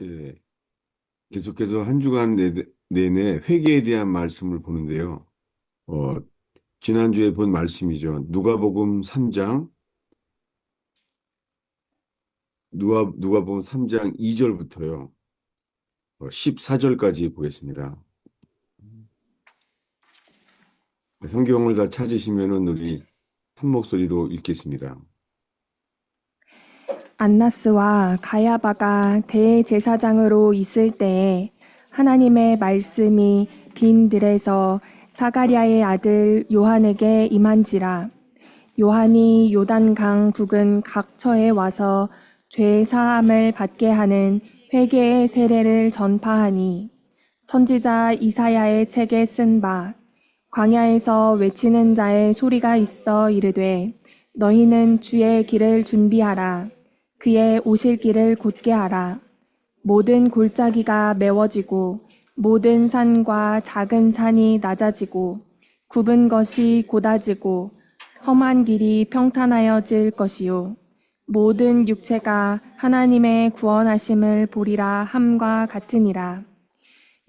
예, 계속해서 한 주간 내내 회개에 대한 말씀을 보는데요. 어, 지난주에 본 말씀이죠. 누가복음 3장, 누가복음 3장 2절부터요. 14절까지 보겠습니다. 성경을 다 찾으시면은 우리 한 목소리로 읽겠습니다. 안나스와 가야바가 대제사장으로 있을 때에 하나님의 말씀이 빈 들에서 사가랴의 아들 요한에게 임한지라. 요한이 요단강 부근 각처에 와서 죄 사함을 받게 하는 회개의 세례를 전파하니, 선지자 이사야의 책에 쓴 바 광야에서 외치는 자의 소리가 있어 이르되, 너희는 주의 길을 준비하라. 그의 오실 길을 곧게 하라. 모든 골짜기가 메워지고 모든 산과 작은 산이 낮아지고 굽은 것이 곧아지고 험한 길이 평탄하여질 것이요, 모든 육체가 하나님의 구원하심을 보리라 함과 같으니라.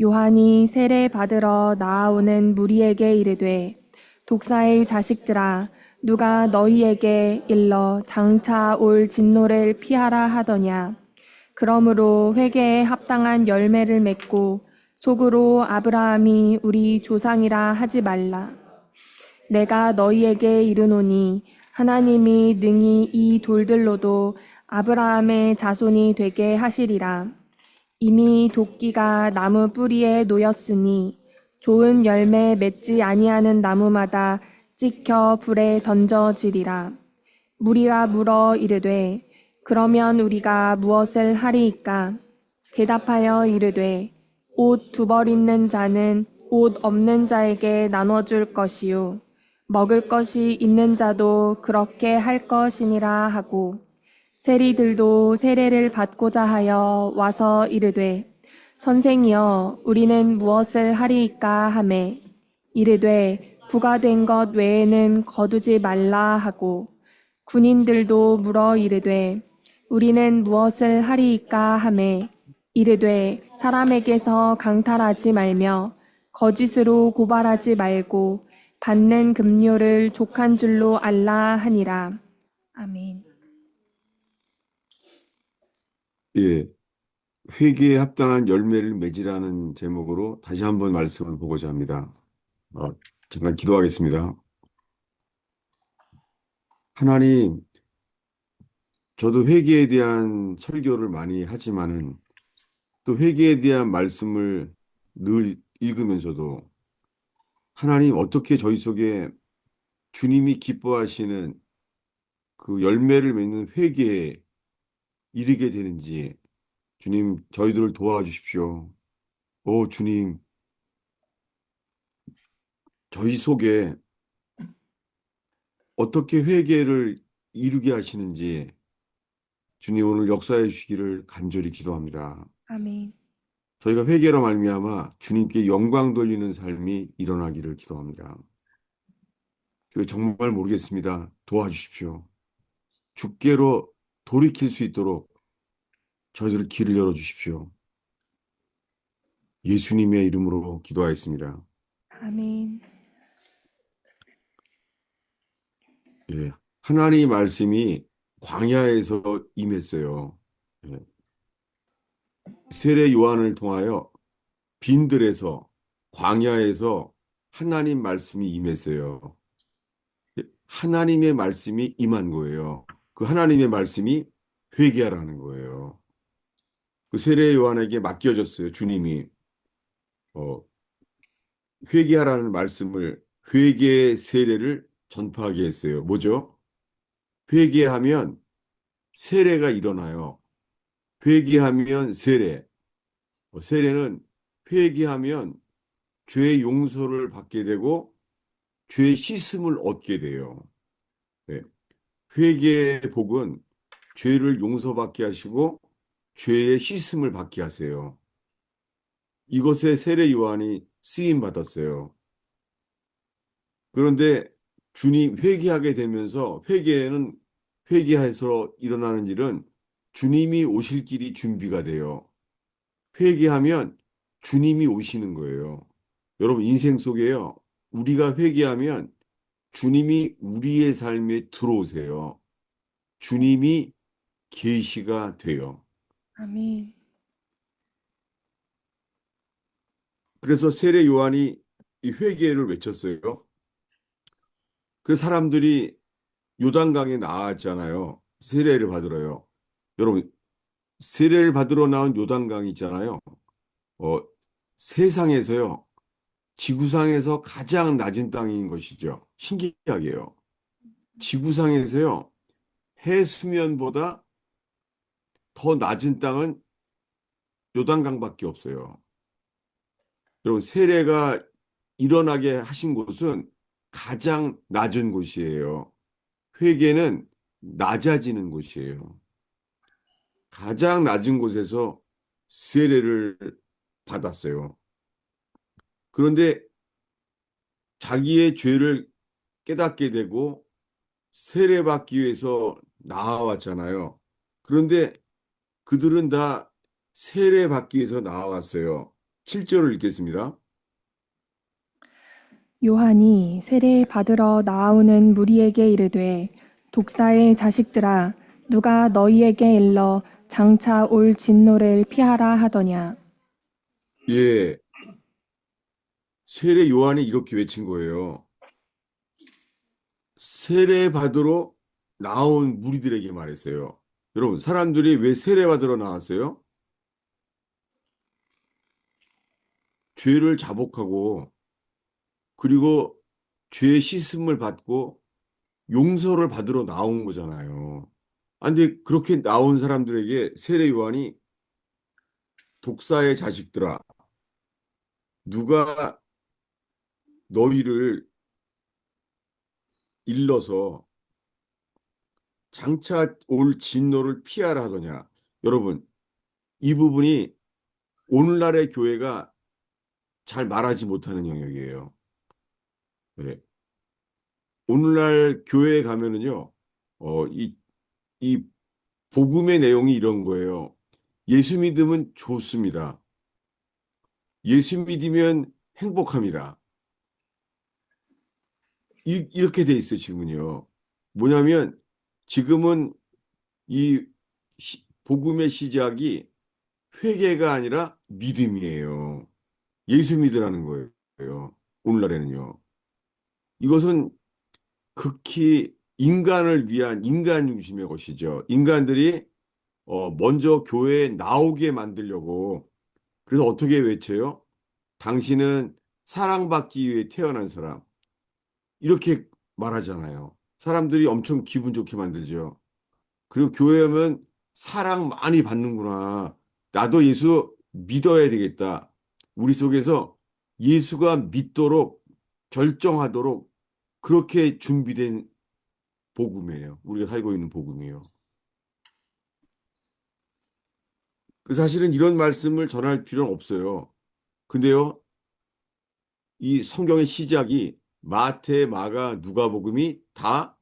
요한이 세례 받으러 나아오는 무리에게 이르되, 독사의 자식들아, 누가 너희에게 일러 장차 올 진노를 피하라 하더냐. 그러므로 회개에 합당한 열매를 맺고 속으로 아브라함이 우리 조상이라 하지 말라. 내가 너희에게 이르노니 하나님이 능히 이 돌들로도 아브라함의 자손이 되게 하시리라. 이미 도끼가 나무 뿌리에 놓였으니 좋은 열매 맺지 아니하는 나무마다 찍혀 불에 던져지리라. 무리가 물어 이르되, 그러면 우리가 무엇을 하리이까? 대답하여 이르되, 옷 두 벌 있는 자는 옷 없는 자에게 나눠줄 것이요, 먹을 것이 있는 자도 그렇게 할 것이니라 하고, 세리들도 세례를 받고자 하여 와서 이르되, 선생이여, 우리는 무엇을 하리이까 하매, 이르되 부과된 것 외에는 거두지 말라 하고, 군인들도 물어 이르되, 우리는 무엇을 하리이까 하매, 이르되 사람에게서 강탈하지 말며 거짓으로 고발하지 말고 받는 급료를 족한 줄로 알라 하니라. 아멘. 예, 회개에 합당한 열매를 맺으라는 제목으로 다시 한번 말씀을 보고자 합니다. 어, 잠깐 기도하겠습니다. 하나님, 저도 회개에 대한 설교를 많이 하지만은 또 회개에 대한 말씀을 늘 읽으면서도 하나님 어떻게 저희 속에 주님이 기뻐하시는 그 열매를 맺는 회개에 이르게 되는지 주님 저희들을 도와주십시오. 오 주님, 저희 속에 어떻게 회개를 이루게 하시는지 주님 오늘 역사해 주시기를 간절히 기도합니다. 아멘. 저희가 회개로 말미암아 주님께 영광 돌리는 삶이 일어나기를 기도합니다. 그 정말 모르겠습니다. 도와주십시오. 주께로 돌이킬 수 있도록 저희들 길을 열어주십시오. 예수님의 이름으로 기도하였습니다. 아멘. 예. 하나님의 말씀이 광야에서 임했어요. 예. 세례 요한을 통하여 빈들에서 광야에서 하나님 말씀이 임했어요. 예. 하나님의 말씀이 임한 거예요. 그 하나님의 말씀이 회개하라는 거예요. 그 세례 요한에게 맡겨졌어요. 주님이 어, 회개하라는 말씀을 회개의 세례를 전파하게 했어요. 뭐죠? 회개하면 세례가 일어나요. 회개하면 세례. 세례는 회개하면 죄의 용서를 받게 되고 죄의 씻음을 얻게 돼요. 네. 회개의 복은 죄를 용서받게 하시고 죄의 씻음을 받게 하세요. 이것에 세례 요한이 쓰임 받았어요. 그런데 주님 회개하게 되면서 회개해서 일어나는 일은 주님이 오실 길이 준비가 돼요. 회개하면 주님이 오시는 거예요. 여러분, 인생 속에요. 우리가 회개하면 주님이 우리의 삶에 들어오세요. 주님이 계시가 돼요. 아멘. 그래서 세례 요한이 이 회개를 외쳤어요. 그 사람들이 요단강에 나왔잖아요. 세례를 받으러요. 여러분, 세례를 받으러 나온 요단강이 있잖아요. 어, 세상에서요. 지구상에서 가장 낮은 땅인 것이죠. 신기하게요. 지구상에서요. 해 수면보다 더 낮은 땅은 요단강밖에 없어요. 여러분, 세례가 일어나게 하신 곳은 가장 낮은 곳이에요. 회계는 낮아지는 곳이에요. 가장 낮은 곳에서 세례를 받았어요. 그런데 자기의 죄를 깨닫게 되고 세례받기 위해서 나와왔잖아요. 그런데 그들은 다 세례받기 위해서 나와왔어요. 7절을 읽겠습니다. 요한이 세례 받으러 나오는 무리에게 이르되 독사의 자식들아 누가 너희에게 일러 장차 올 진노를 피하라 하더냐. 예, 세례 요한이 이렇게 외친 거예요. 세례 받으러 나온 무리들에게 말했어요. 여러분, 사람들이 왜 세례 받으러 나왔어요? 죄를 자복하고 그리고 죄 씻음을 받고 용서를 받으러 나온 거잖아요. 아, 근데 그렇게 나온 사람들에게 세례 요한이 독사의 자식들아, 누가 너희를 일러서 장차 올 진노를 피하라 하더냐. 여러분, 이 부분이 오늘날의 교회가 잘 말하지 못하는 영역이에요. 네. 오늘날 교회에 가면은요, 이 복음의 내용이 이런 거예요. 예수 믿으면 좋습니다. 예수 믿으면 행복합니다. 이렇게 돼 있어요, 지금은요. 뭐냐면, 지금은 이 복음의 시작이 회개가 아니라 믿음이에요. 예수 믿으라는 거예요. 오늘날에는요. 이것은 극히 인간을 위한 인간 중심의 것이죠. 인간들이 먼저 교회에 나오게 만들려고. 그래서 어떻게 외쳐요? 당신은 사랑받기 위해 태어난 사람. 이렇게 말하잖아요. 사람들이 엄청 기분 좋게 만들죠. 그리고 교회 오면 사랑 많이 받는구나. 나도 예수 믿어야 되겠다. 우리 속에서 예수가 믿도록 결정하도록 그렇게 준비된 복음이에요. 우리가 살고 있는 복음이에요. 그 사실은 이런 말씀을 전할 필요는 없어요. 근데요, 이 성경의 시작이 마태, 마가, 누가복음이 다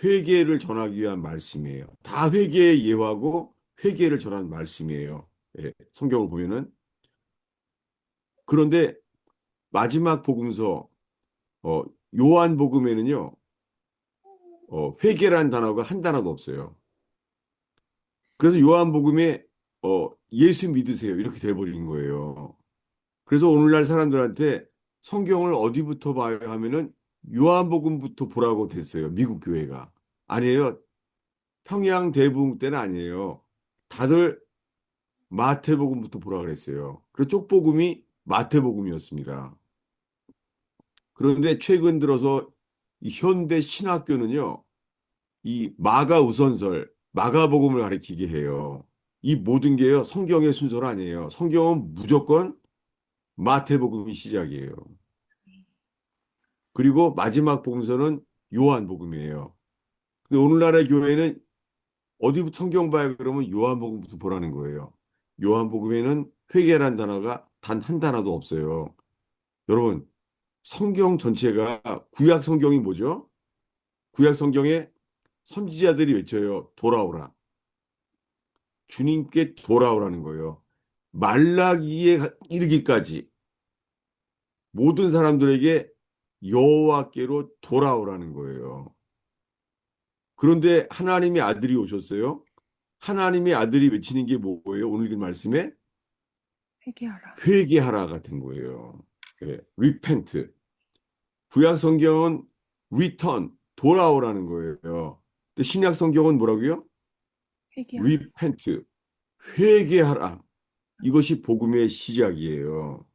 회개를 전하기 위한 말씀이에요. 다 회개에 예화하고 회개를 전한 말씀이에요. 예, 성경을 보면은. 그런데 마지막 복음서 어, 요한복음에는요, 회개란 단어가 한 단어도 없어요. 그래서 요한복음에 예수 믿으세요 이렇게 돼버린 거예요. 그래서 오늘날 사람들한테 성경을 어디부터 봐야 하면은 요한복음부터 보라고 됐어요. 미국 교회가. 아니에요. 평양 대부흥 때는 아니에요. 다들 마태복음부터 보라 그랬어요. 그 쪽복음이 마태복음이었습니다. 그런데 최근 들어서 이 현대 신학교는요, 이 마가 우선설, 마가복음을 가리키게 해요. 이 모든 게요, 성경의 순서는 아니에요. 성경은 무조건 마태복음이 시작이에요. 그리고 마지막 복음서는 요한복음이에요. 근데 오늘날의 교회는 어디부터 성경 봐요? 그러면 요한복음부터 보라는 거예요. 요한복음에는 회개란 단어가 단 한 단어도 없어요. 여러분, 성경 전체가 구약 성경이 뭐죠? 구약 성경에 선지자들이 외쳐요. 돌아오라. 주님께 돌아오라는 거예요. 말라기에 이르기까지 모든 사람들에게 여호와께로 돌아오라는 거예요. 그런데 하나님의 아들이 오셨어요. 하나님의 아들이 외치는 게 뭐예요? 오늘 그 말씀에 회개하라. 회개하라가 된 거예요. 예, repent. 구약 성경은 return, 돌아오라는 거예요. 근데 신약 성경은 뭐라고요? 회개하라. repent, 회개하라. 이것이 복음의 시작이에요.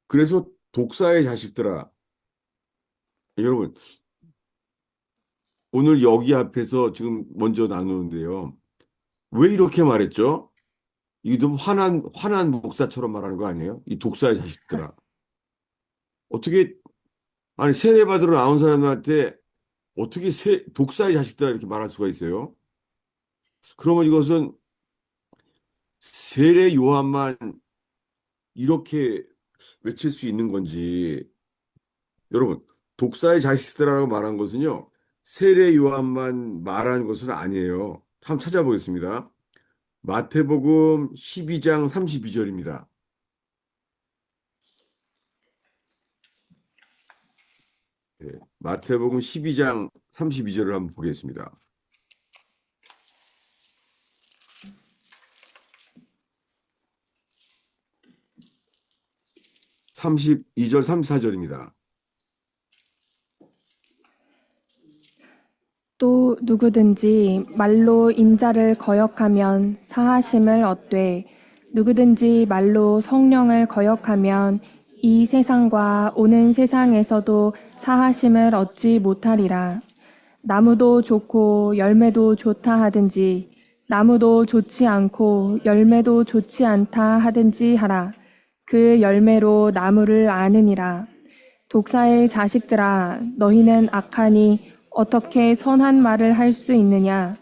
그래서 독사의 자식들아, 여러분, 오늘 여기 앞에서 지금 먼저 나누는데요. 왜 이렇게 말했죠? 이도 화난 목사처럼 말하는 거 아니에요? 이 독사의 자식들아. 어떻게, 아니, 세례받으러 나온 사람한테 어떻게 독사의 자식들아 이렇게 말할 수가 있어요? 그러면 이것은 세례 요한만 이렇게 외칠 수 있는 건지, 여러분, 독사의 자식들아라고 말한 것은요, 세례 요한만 말한 것은 아니에요. 한번 찾아보겠습니다. 마태복음 12장 32절입니다. 마태복음 12장 32절을 한번 보겠습니다. 32절, 34절입니다. 또 누구든지 말로 인자를 거역하면 사하심을 얻되 누구든지 말로 성령을 거역하면 이 세상과 오는 세상에서도 사하심을 얻지 못하리라. 나무도 좋고 열매도 좋다 하든지 나무도 좋지 않고 열매도 좋지 않다 하든지 하라. 그 열매로 나무를 아느니라. 독사의 자식들아, 너희는 악하니 어떻게 선한 말을 할 수 있느냐?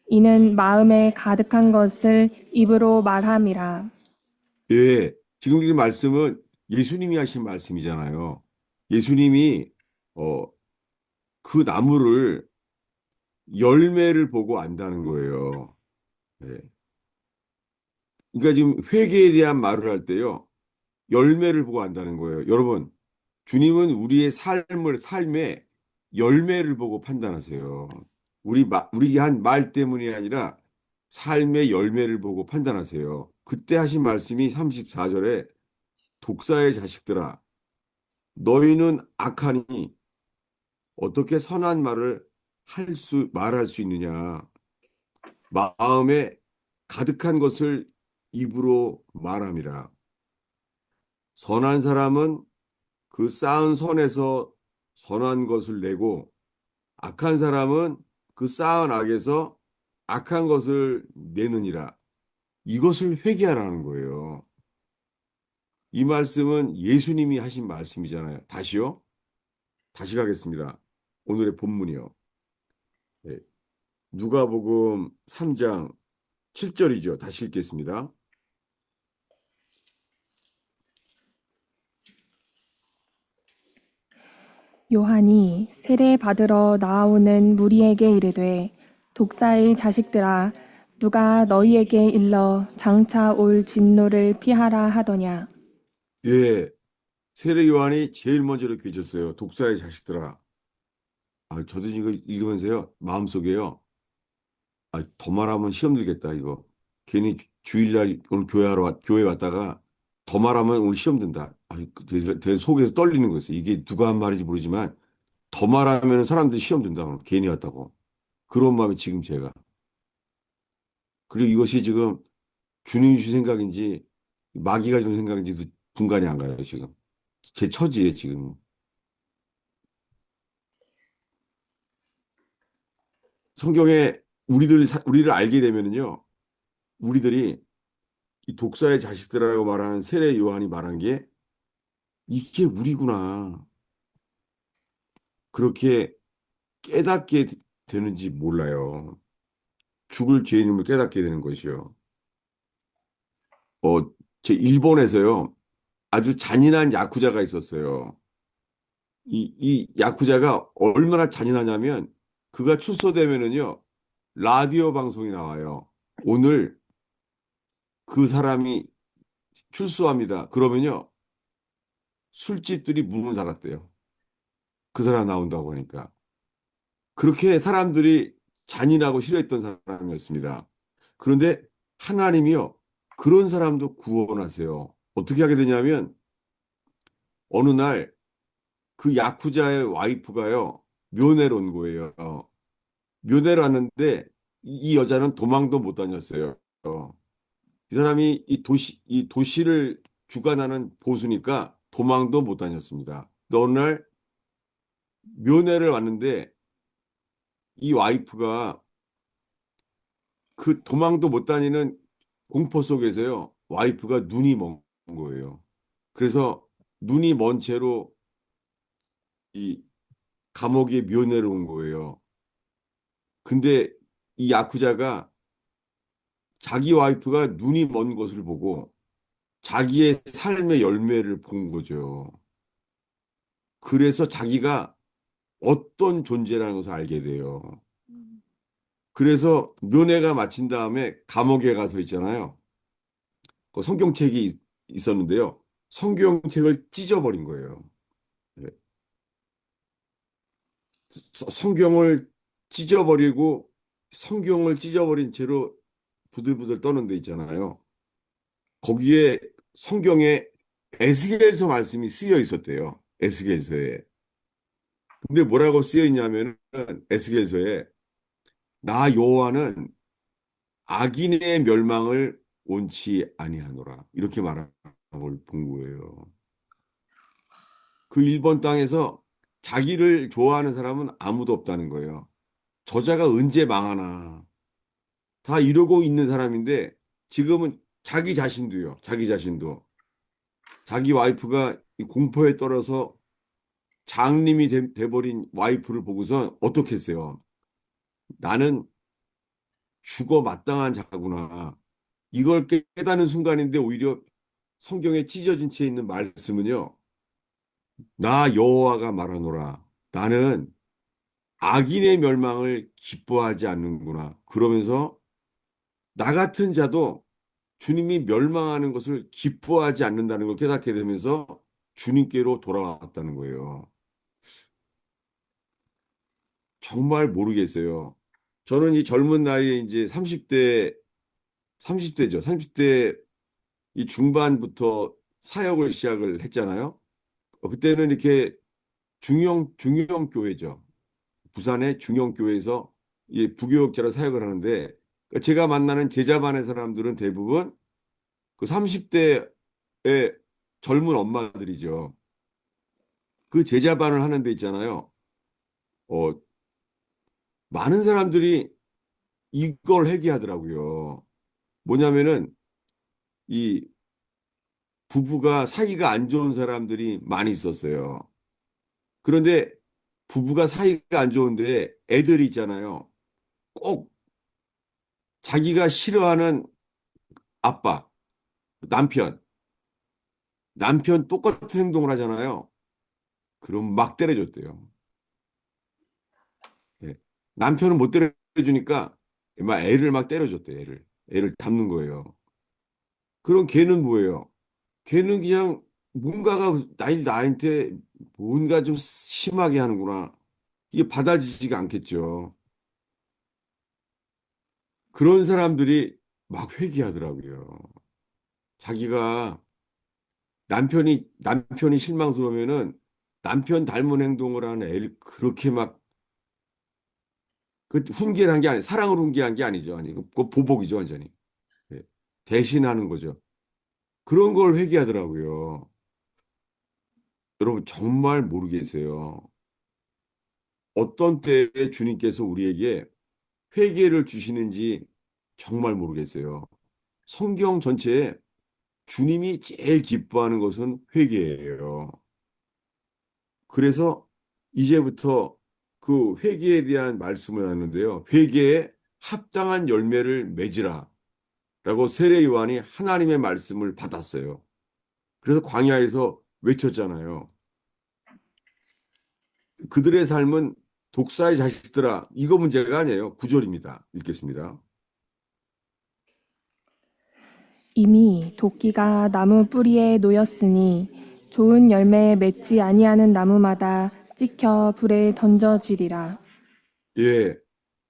이는 마음에 가득한 것을 입으로 말함이라. 예, 지금 이 말씀은 예수님이 하신 말씀이잖아요. 예수님이 어, 그 나무를 열매를 보고 안다는 거예요. 예. 그러니까 지금 회개에 대한 말을 할 때요. 열매를 보고 안다는 거예요. 여러분, 주님은 우리의 삶의 열매를 보고 판단하세요. 우리 한 말 때문이 아니라 삶의 열매를 보고 판단하세요. 그때 하신 말씀이 34절에 독사의 자식들아, 너희는 악하니 어떻게 선한 말을 말할 수 있느냐. 마음에 가득한 것을 입으로 말함이라. 선한 사람은 그 쌓은 선에서 선한 것을 내고 악한 사람은 그 쌓은 악에서 악한 것을 내느니라. 이것을 회개하라는 거예요. 이 말씀은 예수님이 하신 말씀이잖아요. 다시요? 다시 가겠습니다. 오늘의 본문이요. 네. 누가복음 3장 7절이죠. 다시 읽겠습니다. 요한이 세례 받으러 나아오는 무리에게 이르되 독사의 자식들아 누가 너희에게 일러 장차 올 진노를 피하라 하더냐. 예, 세례 요한이 제일 먼저 이렇게 해줬어요. 독사의 자식들아. 아, 저도 이거 읽으면서요. 마음속에요. 아, 더 말하면 시험 들겠다, 이거. 괜히 주일날 오늘 교회 왔다가 더 말하면 오늘 시험 든다. 아, 제 속에서 떨리는 거였어요. 이게 누가 한 말인지 모르지만 더 말하면 사람들이 시험 든다. 오늘 괜히 왔다고. 그런 마음이 지금 제가. 그리고 이것이 지금 주님 주신 생각인지 마귀가 준 생각인지도 분간이 안 가요, 지금. 제 처지에 지금. 성경에 우리를 알게 되면은요, 우리들이 이 독사의 자식들이라고 말하는 세례 요한이 말한 게 이게 우리구나. 그렇게 깨닫게 되는지 몰라요. 죽을 죄인임을 깨닫게 되는 것이요. 어, 제 일본에서요, 아주 잔인한 야쿠자가 있었어요. 이 야쿠자가 얼마나 잔인하냐면, 그가 출소되면은요, 라디오 방송이 나와요. 오늘 그 사람이 출소합니다. 그러면요, 술집들이 문을 닫았대요. 그 사람 나온다고 하니까. 그렇게 사람들이 잔인하고 싫어했던 사람이었습니다. 그런데 하나님이요, 그런 사람도 구원하세요. 어떻게 하게 되냐면, 어느 날 그 야쿠자의 와이프가요, 면회로 온 거예요. 면회를 왔는데, 이 여자는 도망도 못 다녔어요. 이 사람이 이 도시를 주관하는 보수니까 도망도 못 다녔습니다. 근데 어느 날 면회를 왔는데, 이 와이프가 그 도망도 못 다니는 공포 속에서요, 와이프가 눈이 먼 거예요. 그래서 눈이 먼 채로 이 감옥에 면회를 온 거예요. 근데 이 야쿠자가 자기 와이프가 눈이 먼 것을 보고 자기의 삶의 열매를 본 거죠. 그래서 자기가 어떤 존재라는 것을 알게 돼요. 그래서 면회가 마친 다음에 감옥에 가서 있잖아요. 그 성경책이 있었는데요. 성경책을 찢어버린 거예요. 네. 성경을 찢어버리고 성경을 찢어버린 채로 부들부들 떠는 데 있잖아요. 거기에 성경에 에스겔서 말씀이 쓰여 있었대요. 에스겔서에. 근데 뭐라고 쓰여 있냐면은 에스겔서에 나 여호와는 악인의 멸망을 원치 아니하노라. 이렇게 말한 걸 본 거예요. 그 일본 땅에서 자기를 좋아하는 사람은 아무도 없다는 거예요. 저자가 언제 망하나. 다 이러고 있는 사람인데 지금은 자기 자신도요. 자기 자신도. 자기 와이프가 이 공포에 떨어서 장님이 돼버린 와이프를 보고선 어떻게 했어요? 나는 죽어 마땅한 자구나. 이걸 깨닫는 순간인데 오히려 성경에 찢어진 채 있는 말씀은요. 나 여호와가 말하노라. 나는 악인의 멸망을 기뻐하지 않는구나. 그러면서 나 같은 자도 주님이 멸망하는 것을 기뻐하지 않는다는 걸 깨닫게 되면서 주님께로 돌아왔다는 거예요. 정말 모르겠어요. 저는 이 젊은 나이에 이제 30대죠. 30대 이 중반부터 사역을 시작을 했잖아요. 그때는 이렇게 중형 교회죠. 부산의 중형 교회에서 이 부교육자로 사역을 하는데 제가 만나는 제자반의 사람들은 대부분 그 30대의 젊은 엄마들이죠. 그 제자반을 하는 데 있잖아요. 어, 많은 사람들이 이걸 회개하더라고요. 뭐냐면은 이 부부가 사이가 안 좋은 사람들이 많이 있었어요. 그런데 부부가 사이가 안 좋은데 애들이 있잖아요. 꼭 자기가 싫어하는 아빠, 남편, 남편 똑같은 행동을 하잖아요. 그럼 막 때려줬대요. 예. 남편은 못 때려주니까 막 애를 막 때려줬대, 애를. 애를 잡는 거예요. 그럼 걔는 뭐예요? 걔는 그냥 뭔가가 나한테 뭔가 좀 심하게 하는구나. 이게 받아지지가 않겠죠. 그런 사람들이 막 회귀하더라고요. 자기가 남편이 실망스러우면은 남편 닮은 행동을 하는 애를 그렇게 막 그 훈계한 게 아니 사랑을 훈계한 게 아니죠. 아니 그 보복이죠 완전히. 예. 대신하는 거죠. 그런 걸 회개하더라고요. 여러분 정말 모르겠어요. 어떤 때에 주님께서 우리에게 회개를 주시는지 정말 모르겠어요. 성경 전체에 주님이 제일 기뻐하는 것은 회개예요. 그래서 이제부터 그 회개에 대한 말씀을 하는데요. 회개에 합당한 열매를 맺으라. 라고 세례 요한이 하나님의 말씀을 받았어요. 그래서 광야에서 외쳤잖아요. 그들의 삶은 독사의 자식들아. 이거 문제가 아니에요. 구절입니다. 읽겠습니다. 이미 도끼가 나무 뿌리에 놓였으니 좋은 열매 맺지 아니하는 나무마다 찍혀 불에 던져지리라. 예,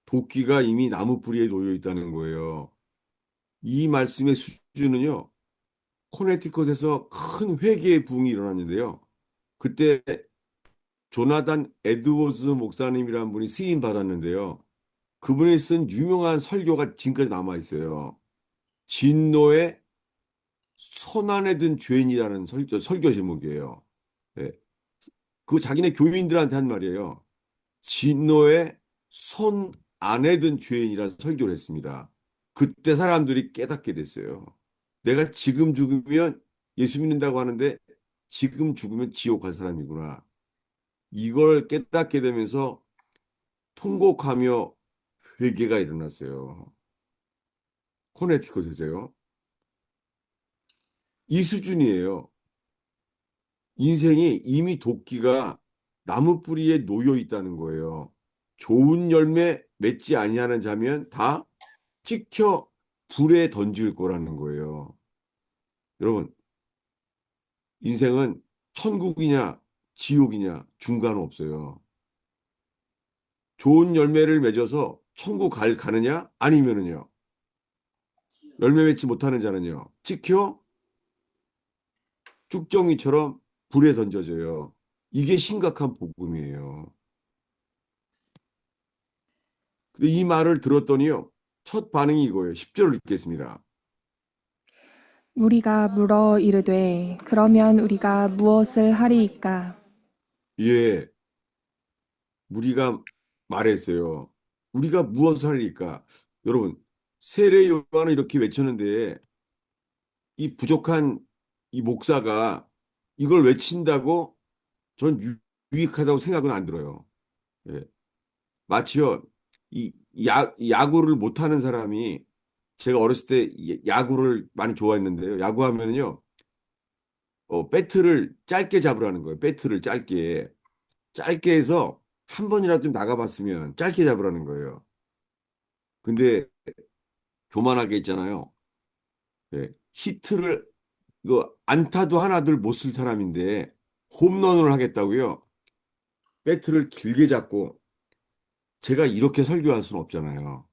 도끼가 이미 나무 뿌리에 놓여 있다는 거예요. 이 말씀의 수준은요, 코네티컷에서 큰 회개의 부흥이 일어났는데요. 그때 조나단 에드워즈 목사님이라는 분이 쓰임 받았는데요. 그분이 쓴 유명한 설교가 지금까지 남아 있어요. 진노의 손안에 든 죄인이라는 설교 제목이에요. 예. 그 자기네 교인들한테 한 말이에요. 진노의 손 안에 든 죄인이라는 설교를 했습니다. 그때 사람들이 깨닫게 됐어요. 내가 지금 죽으면 예수 믿는다고 하는데 지금 죽으면 지옥 갈 사람이구나. 이걸 깨닫게 되면서 통곡하며 회개가 일어났어요. 코네티컷에서요. 이 수준이에요. 인생이 이미 도끼가 나무 뿌리에 놓여 있다는 거예요. 좋은 열매 맺지 아니하는 자면 다 찍혀 불에 던질 거라는 거예요. 여러분, 인생은 천국이냐 지옥이냐 중간 없어요. 좋은 열매를 맺어서 천국 가느냐 아니면은요. 열매 맺지 못하는 자는요. 찍혀 쭉정이처럼 불에 던져져요. 이게 심각한 복음이에요. 근데 이 말을 들었더니요. 첫 반응이 이거예요. 10절을 읽겠습니다. 우리가 물어 이르되 그러면 우리가 무엇을 하리이까? 예, 우리가 말했어요. 우리가 무엇을 하리까? 여러분, 세례 요한은 이렇게 외쳤는데 이 부족한 이 목사가 이걸 외친다고 전 유익하다고 생각은 안 들어요. 예. 마치요, 이 야구를 못하는 사람이 제가 어렸을 때 야구를 많이 좋아했는데요. 야구하면요, 배트를 짧게 잡으라는 거예요. 배트를 짧게. 짧게 해서 한 번이라도 좀 나가봤으면 짧게 잡으라는 거예요. 근데 교만하게 있잖아요. 예. 히트를, 이거 안타도 하나둘 못 쓸 사람인데 홈런을 하겠다고요. 배트를 길게 잡고 제가 이렇게 설교할 수는 없잖아요.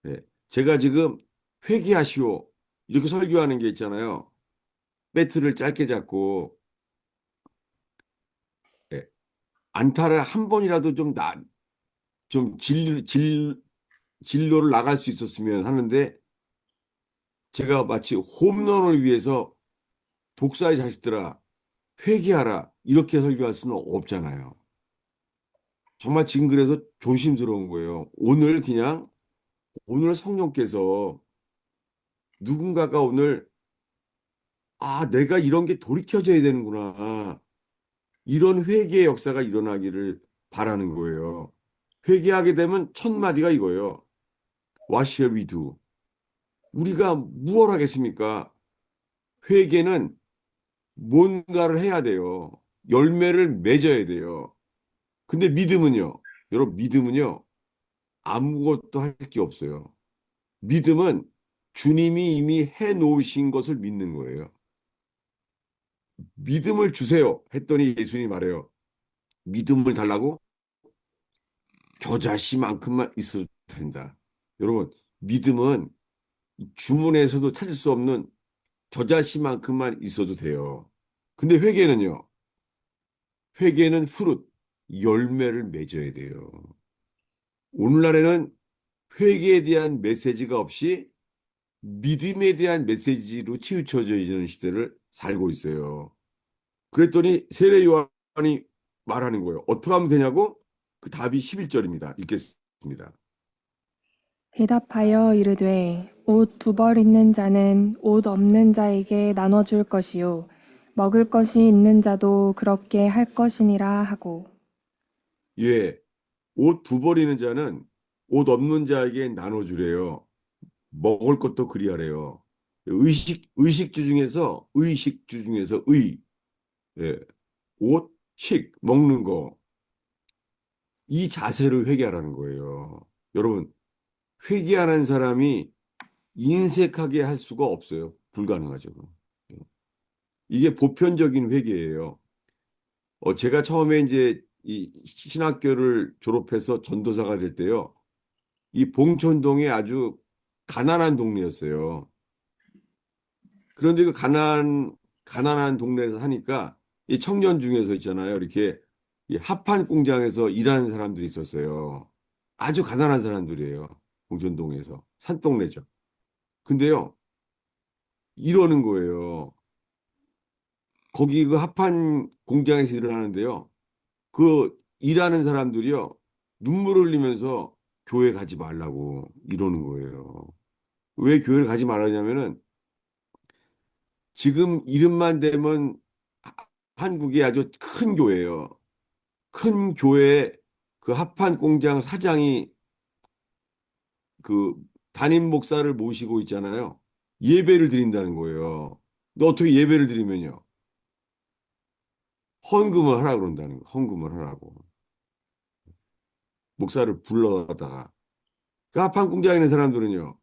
예. 제가 지금 회개하시오. 이렇게 설교하는 게 있잖아요. 배트를 짧게 잡고, 예. 안타를 한 번이라도 좀 진로를 나갈 수 있었으면 하는데, 제가 마치 홈런을 위해서 독사의 자식들아, 회개하라. 이렇게 설교할 수는 없잖아요. 정말 지금 그래서 조심스러운 거예요. 오늘 성령께서 누군가가 오늘, 내가 이런 게 돌이켜져야 되는구나. 이런 회개의 역사가 일어나기를 바라는 거예요. 회개하게 되면 첫 마디가 이거예요. What shall we do? 우리가 무엇 하겠습니까? 회개는 뭔가를 해야 돼요. 열매를 맺어야 돼요. 근데 믿음은요? 여러분, 믿음은요? 아무것도 할 게 없어요. 믿음은 주님이 이미 해 놓으신 것을 믿는 거예요. 믿음을 주세요. 했더니 예수님이 말해요. 믿음을 달라고? 겨자씨만큼만 있어도 된다. 여러분, 믿음은 주문에서도 찾을 수 없는 겨자씨만큼만 있어도 돼요. 근데 회개는요? 회개는 후릇, 열매를 맺어야 돼요. 오늘날에는 회개에 대한 메시지가 없이 믿음에 대한 메시지로 치우쳐져 있는 시대를 살고 있어요. 그랬더니 세례 요한이 말하는 거예요. 어떻게 하면 되냐고? 그 답이 11절입니다. 읽겠습니다. 대답하여 이르되 옷 두 벌 있는 자는 옷 없는 자에게 나눠줄 것이요 먹을 것이 있는 자도 그렇게 할 것이니라 하고 예, 옷 두 벌이는 자는 옷 없는 자에게 나눠주래요. 먹을 것도 그리하래요. 의식주 중에서 예, 옷, 식, 먹는 거. 이 자세를 회개하라는 거예요. 여러분, 회개하는 사람이 인색하게 할 수가 없어요. 불가능하죠. 예. 이게 보편적인 회계예요. 제가 처음에 이제 이 신학교를 졸업해서 전도사가 될 때요. 이 봉천동이 아주 가난한 동네였어요. 그런데 그 가난한 동네에서 하니까 이 청년 중에서 있잖아요. 이렇게 이 합판 공장에서 일하는 사람들이 있었어요. 아주 가난한 사람들이에요. 봉천동에서. 산동네죠. 근데요, 이러는 거예요. 거기 그 합판 공장에서 일을 하는데요. 그 일하는 사람들이요. 눈물 흘리면서 교회 가지 말라고 이러는 거예요. 왜 교회를 가지 말라냐면은 지금 이름만 대면 한국이 아주 큰 교회예요. 큰 교회 그 합판 공장 사장이 그 담임 목사를 모시고 있잖아요. 예배를 드린다는 거예요. 너 어떻게 예배를 드리면요? 헌금을 하라고 그런다는 거예요. 헌금을 하라고. 목사를 불러다가. 그 합판 공장에 있는 사람들은요.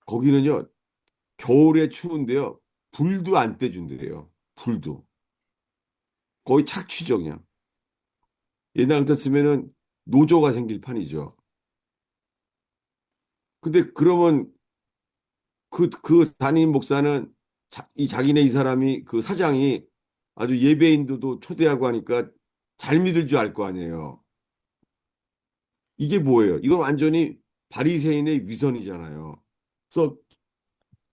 거기는요. 겨울에 추운데요. 불도 안 떼준대요. 불도. 거의 착취죠, 그냥. 옛날 같았으면은 노조가 생길 판이죠. 근데 그러면 그 담임 목사는 자기네 이 사람이 그 사장이 아주 예배인들도 초대하고 하니까 잘 믿을 줄 알 거 아니에요. 이게 뭐예요? 이건 완전히 바리새인의 위선이잖아요. 그래서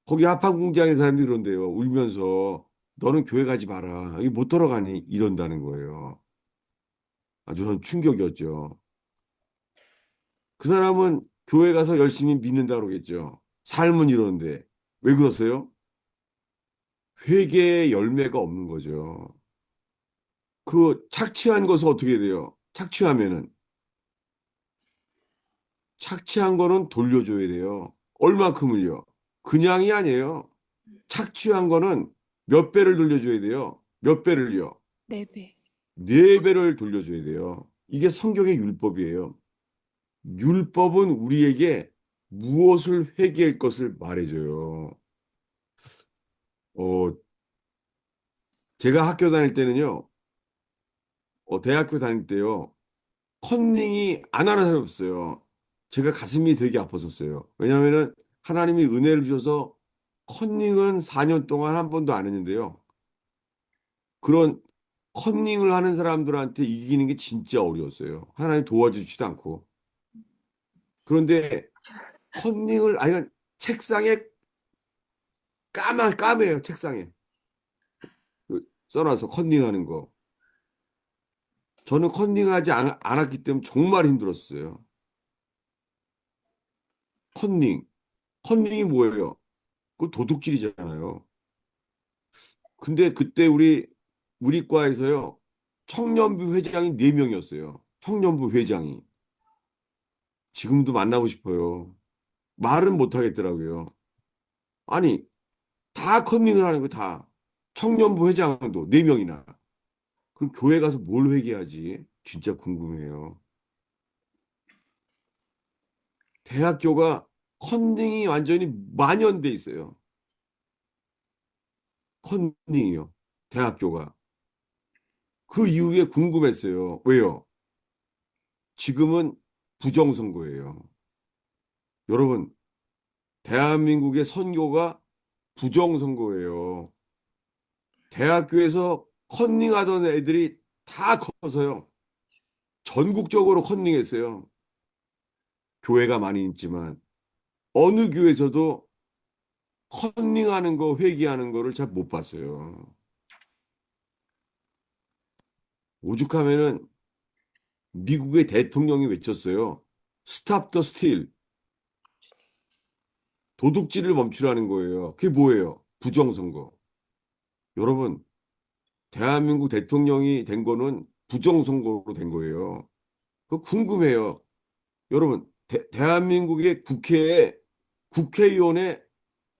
거기 합판 공장의 사람들이 그런데요. 울면서 너는 교회 가지 마라. 여기 못 들어가니 이런다는 거예요. 아주 전 충격이었죠. 그 사람은 교회 가서 열심히 믿는다 그러겠죠. 삶은 이러는데 왜 그러세요? 회개의 열매가 없는 거죠. 그 착취한 것은 어떻게 돼요? 착취한 거는 돌려줘야 돼요. 얼마큼을요? 그냥이 아니에요. 착취한 거는 몇 배를 돌려줘야 돼요. 몇 배를요? 네 배. 네 배를 돌려줘야 돼요. 이게 성경의 율법이에요. 율법은 우리에게 무엇을 회개할 것을 말해줘요. 어, 제가 학교 다닐 때는요, 대학교 다닐 때요, 컨닝이 안 하는 사람이 없어요. 제가 가슴이 되게 아팠었어요. 왜냐하면은 하나님이 은혜를 주셔서 컨닝은 4년 동안 한 번도 안 했는데요. 그런 컨닝을 하는 사람들한테 이기는 게 진짜 어려웠어요. 하나님 도와주지도 않고. 그런데 컨닝을, 아니, 책상에 까매요, 책상에. 써놔서 컨닝하는 거. 저는 컨닝하지 않았기 때문에 정말 힘들었어요. 컨닝. 컨닝이 뭐예요? 그 도둑질이잖아요. 근데 그때 우리 과에서요. 청년부 회장이 4명이었어요. 청년부 회장이. 지금도 만나고 싶어요. 말은 못 하겠더라고요. 아니, 다 컨닝을 하는 거 다. 청년부 회장도 4명이나. 그럼 교회 가서 뭘 회개하지? 진짜 궁금해요. 대학교가 컨닝이 완전히 만연돼 있어요. 컨닝이요. 대학교가. 그 이후에 궁금했어요. 왜요? 지금은 부정선거예요. 여러분, 대한민국의 선거가 부정선거예요. 대학교에서 컨닝하던 애들이 다 커서요. 전국적으로 컨닝했어요. 교회가 많이 있지만 어느 교회에서도 컨닝하는 거, 회개하는 거를 잘 못 봤어요. 오죽하면은 미국의 대통령이 외쳤어요. 스탑 더 스틸. 도둑질을 멈추라는 거예요. 그게 뭐예요? 부정선거. 여러분, 대한민국 대통령이 된 거는 부정선거로 된 거예요. 그 궁금해요. 여러분, 대한민국의 국회에 국회의원의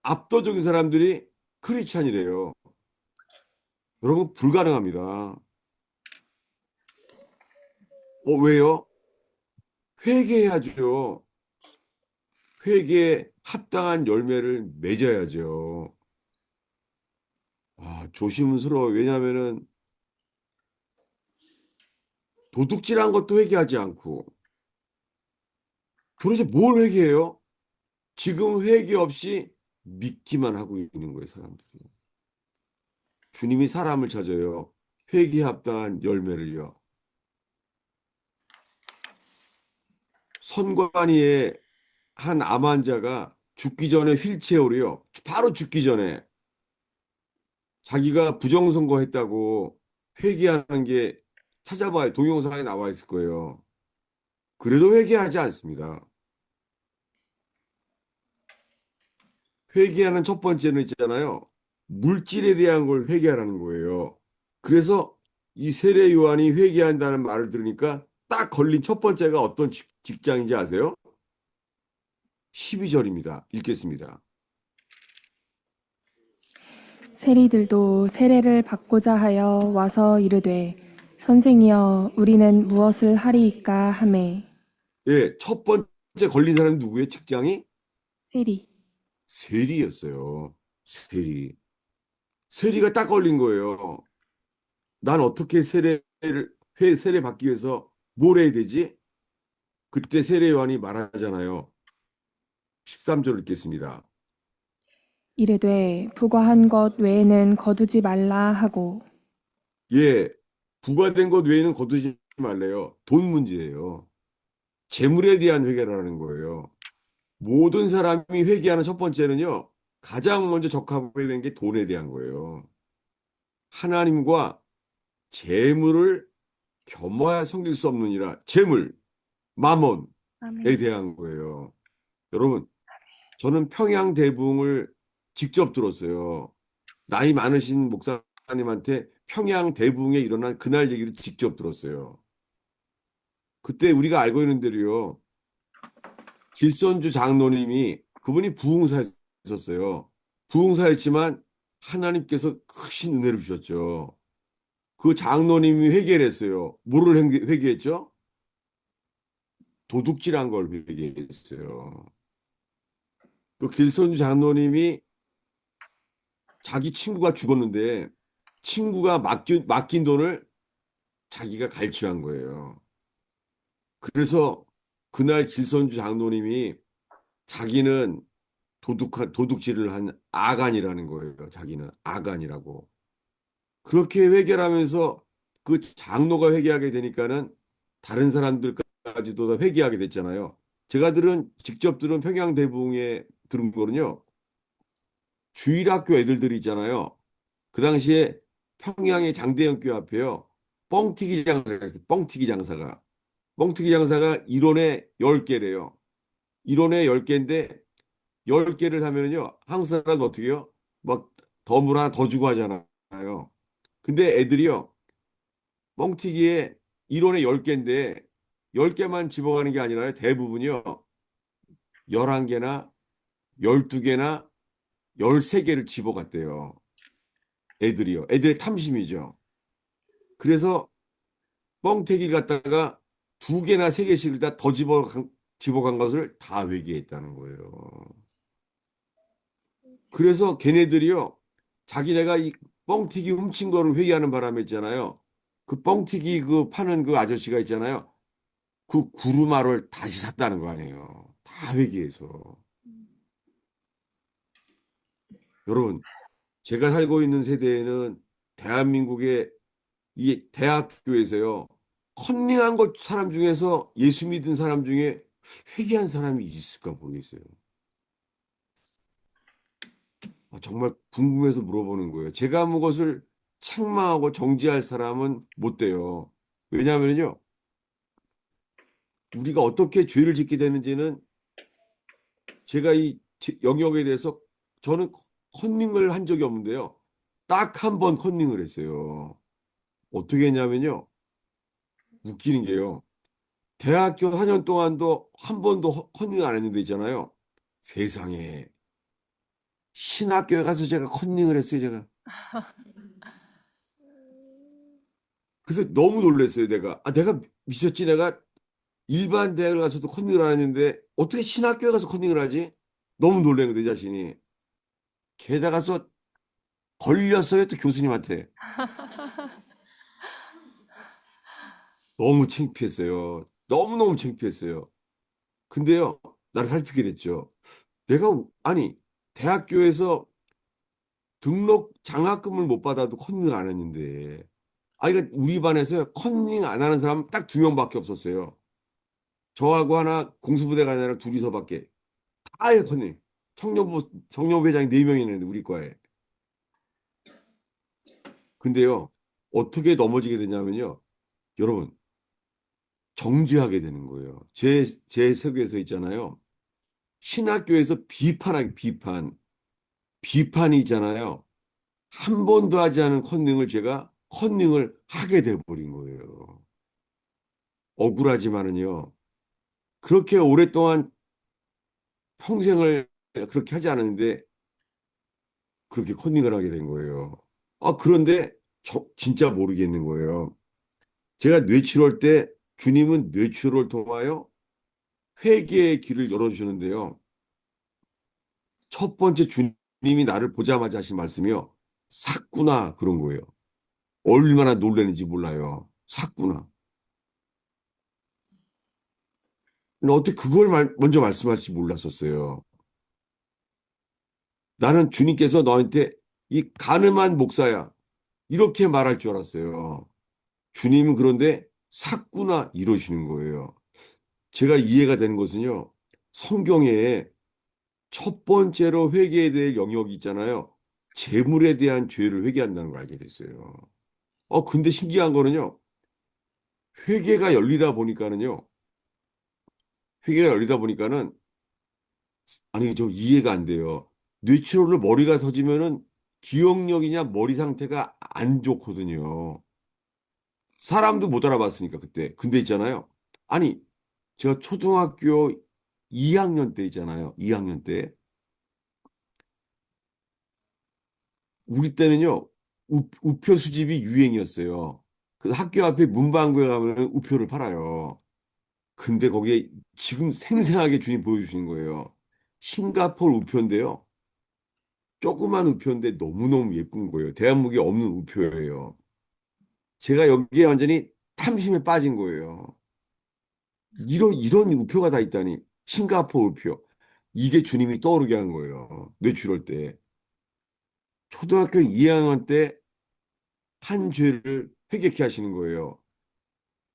압도적인 사람들이 크리스찬이래요. 여러분, 불가능합니다. 왜요? 회개해야죠. 회개, 합당한 열매를 맺어야죠. 조심스러워. 왜냐하면은 도둑질한 것도 회개하지 않고 도대체 뭘 회개해요? 지금 회개 없이 믿기만 하고 있는 거예요, 사람들이. 주님이 사람을 찾아요. 회개에 합당한 열매를요. 선관위에 한 암 환자가 죽기 전에 휠체어로요. 바로 죽기 전에 자기가 부정선거했다고 회개하는 게 찾아봐야 동영상에 나와 있을 거예요. 그래도 회개하지 않습니다. 회개하는 첫 번째는 있잖아요. 물질에 대한 걸 회개하라는 거예요. 그래서 이 세례 요한이 회개한다는 말을 들으니까 딱 걸린 첫 번째가 어떤 직장인지 아세요? 12절입니다. 읽겠습니다. 세리들도 세례를 받고자 하여 와서 이르되 선생이여 우리는 무엇을 하리이까 하매. 예, 첫 번째 걸린 사람이 누구예요? 직장이? 세리. 세리였어요. 세리. 세리가 딱 걸린 거예요. 난 어떻게 세례 받기 위해서 뭘 해야 되지? 그때 세례 요한이 말하잖아요. 13절 읽겠습니다. 이르되 부과한 것 외에는 거두지 말라 하고. 예, 부과된 것 외에는 거두지 말래요. 돈 문제예요. 재물에 대한 회개라는 거예요. 모든 사람이 회개하는 첫 번째는요, 가장 먼저 적합하게 되는 게 돈에 대한 거예요. 하나님과 재물을 겸하여 섬길 수 없느니라. 재물, 마몬에 아멘. 대한 거예요. 여러분, 저는 평양대붕을 직접 들었어요. 나이 많으신 목사님한테 평양대붕에 일어난 그날 얘기를 직접 들었어요. 그때 우리가 알고 있는 대로요. 길선주 장로님이 그분이 부흥사였었어요. 부흥사였지만 하나님께서 크신 은혜를 주셨죠. 그 장로님이 회개를 했어요. 뭐를 회개했죠? 도둑질한 걸 회개했어요. 그 길선주 장로님이 자기 친구가 죽었는데 친구가 맡긴 돈을 자기가 갈취한 거예요. 그래서 그날 길선주 장로님이 자기는 도둑질을 한 아간이라는 거예요. 자기는 아간이라고. 그렇게 회개하면서 그 장로가 회개하게 되니까는 다른 사람들까지도 다 회개하게 됐잖아요. 직접 들은 평양대붕에 들은 거는요. 주일학교 애들들이 있잖아요. 그 당시에 평양의 장대현교 앞에요. 뻥튀기 장사가 있어요. 뻥튀기 장사가. 뻥튀기 장사가 1원에 10개래요. 1원에 10개인데 10개를 사면은요. 한국 사람 어떻게 해요? 막 더 물 하나 더 주고 하잖아요. 근데 애들이요. 뻥튀기에 1원에 10개인데 10개만 집어가는 게 아니라요. 대부분이요. 11개나 12개나 13개를 집어갔대요. 애들이요. 애들의 탐심이죠. 그래서 뻥튀기를 갖다가 2개나 3개씩을 다 더 집어간 것을 다 회개했다는 거예요. 그래서 걔네들이요. 자기네가 이 뻥튀기 훔친 거를 회개하는 바람에 있잖아요. 그 뻥튀기 그 파는 그 아저씨가 있잖아요. 그 구루마를 다시 샀다는 거 아니에요. 다 회개해서. 여러분, 제가 살고 있는 세대에는 대한민국의 이 대학교에서요. 컨닝한 것 사람 중에서 예수 믿은 사람 중에 회개한 사람이 있을까 모르겠어요. 정말 궁금해서 물어보는 거예요. 제가 무엇을 책망하고 정지할 사람은 못 돼요. 왜냐하면요. 우리가 어떻게 죄를 짓게 되는지는 제가 이 영역에 대해서 저는 컨닝을 한 적이 없는데요. 딱 한 번 컨닝을 했어요. 어떻게 했냐면요. 웃기는 게요. 대학교 4년 동안도 한 번도 컨닝 안 했는데 있잖아요. 세상에. 신학교에 가서 제가 컨닝을 했어요, 제가. 그래서 너무 놀랐어요, 내가. 내가 미쳤지, 내가 일반 대학을 가서도 컨닝을 안 했는데 어떻게 신학교에 가서 컨닝을 하지? 너무 놀래는 거내 자신이. 게다가서 걸렸어요, 또 교수님한테. 너무 창피했어요. 너무너무 창피했어요. 근데요, 나를 살피게 됐죠. 아니, 대학교에서 등록 장학금을 못 받아도 컨닝을 안 했는데, 그러니까 우리 반에서 컨닝 안 하는 사람 딱 두 명밖에 없었어요. 저하고 하나 공수부대 간 애랑 둘이서밖에. 아예 컨닝. 청년부 회장이 네 명이 있는데, 우리 과에. 근데요, 어떻게 넘어지게 되냐면요. 여러분, 정죄하게 되는 거예요. 제 세계에서 있잖아요. 신학교에서 비판이 있잖아요. 한 번도 하지 않은 컨닝을 제가 컨닝을 하게 돼버린 거예요. 억울하지만은요. 그렇게 오랫동안 평생을 그렇게 하지 않았는데 그렇게 컨닝을 하게 된 거예요. 그런데 진짜 모르겠는 거예요. 제가 뇌출혈 때 주님은 뇌출혈을 통하여 회개의 길을 열어주시는데요. 첫 번째 주님이 나를 보자마자 하신 말씀이요. 샀구나 그런 거예요. 얼마나 놀라는지 몰라요. 샀구나. 근데 어떻게 그걸 먼저 말씀하실지 몰랐었어요. 나는 주님께서 너한테 이 가늠한 목사야. 이렇게 말할 줄 알았어요. 주님은 그런데 샀구나 이러시는 거예요. 제가 이해가 되는 것은요. 성경에 첫 번째로 회개해야 될 영역이 있잖아요. 재물에 대한 죄를 회개한다는 걸 알게 됐어요. 근데 신기한 거는요. 회개가 열리다 보니까는요. 회개가 열리다 보니까는 아니 좀 이해가 안 돼요. 뇌출혈로 머리가 터지면은 기억력이냐 머리 상태가 안 좋거든요. 사람도 못 알아봤으니까 그때. 근데 있잖아요. 아니 제가 초등학교 2학년 때 있잖아요. 2학년 때 우리 때는요 우표 수집이 유행이었어요. 그 학교 앞에 문방구에 가면 우표를 팔아요. 근데 거기에 지금 생생하게 주님 보여주시는 거예요. 싱가포르 우표인데요. 조그만 우표인데 너무너무 예쁜 거예요. 대한민국에 없는 우표예요. 제가 여기에 완전히 탐심에 빠진 거예요. 이런 우표가 다 있다니. 싱가포르 우표. 이게 주님이 떠오르게 한 거예요. 뇌출혈 때. 초등학교 2학년 때 한 죄를 회개케 하시는 거예요.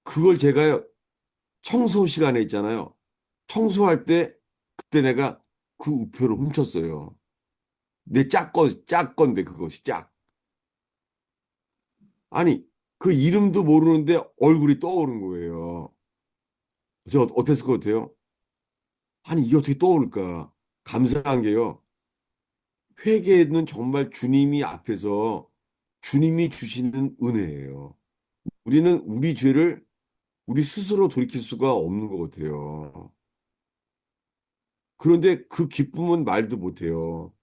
그걸 제가 청소 시간에 있잖아요. 청소할 때 그때 내가 그 우표를 훔쳤어요. 내 짝건데 그것이 짝. 아니, 그 이름도 모르는데 얼굴이 떠오른 거예요. 저 어땠을 것 같아요? 아니, 이게 어떻게 떠오를까? 감사한 게요. 회개는 정말 주님이 앞에서 주님이 주시는 은혜예요. 우리는 우리 죄를 우리 스스로 돌이킬 수가 없는 것 같아요. 그런데 그 기쁨은 말도 못해요.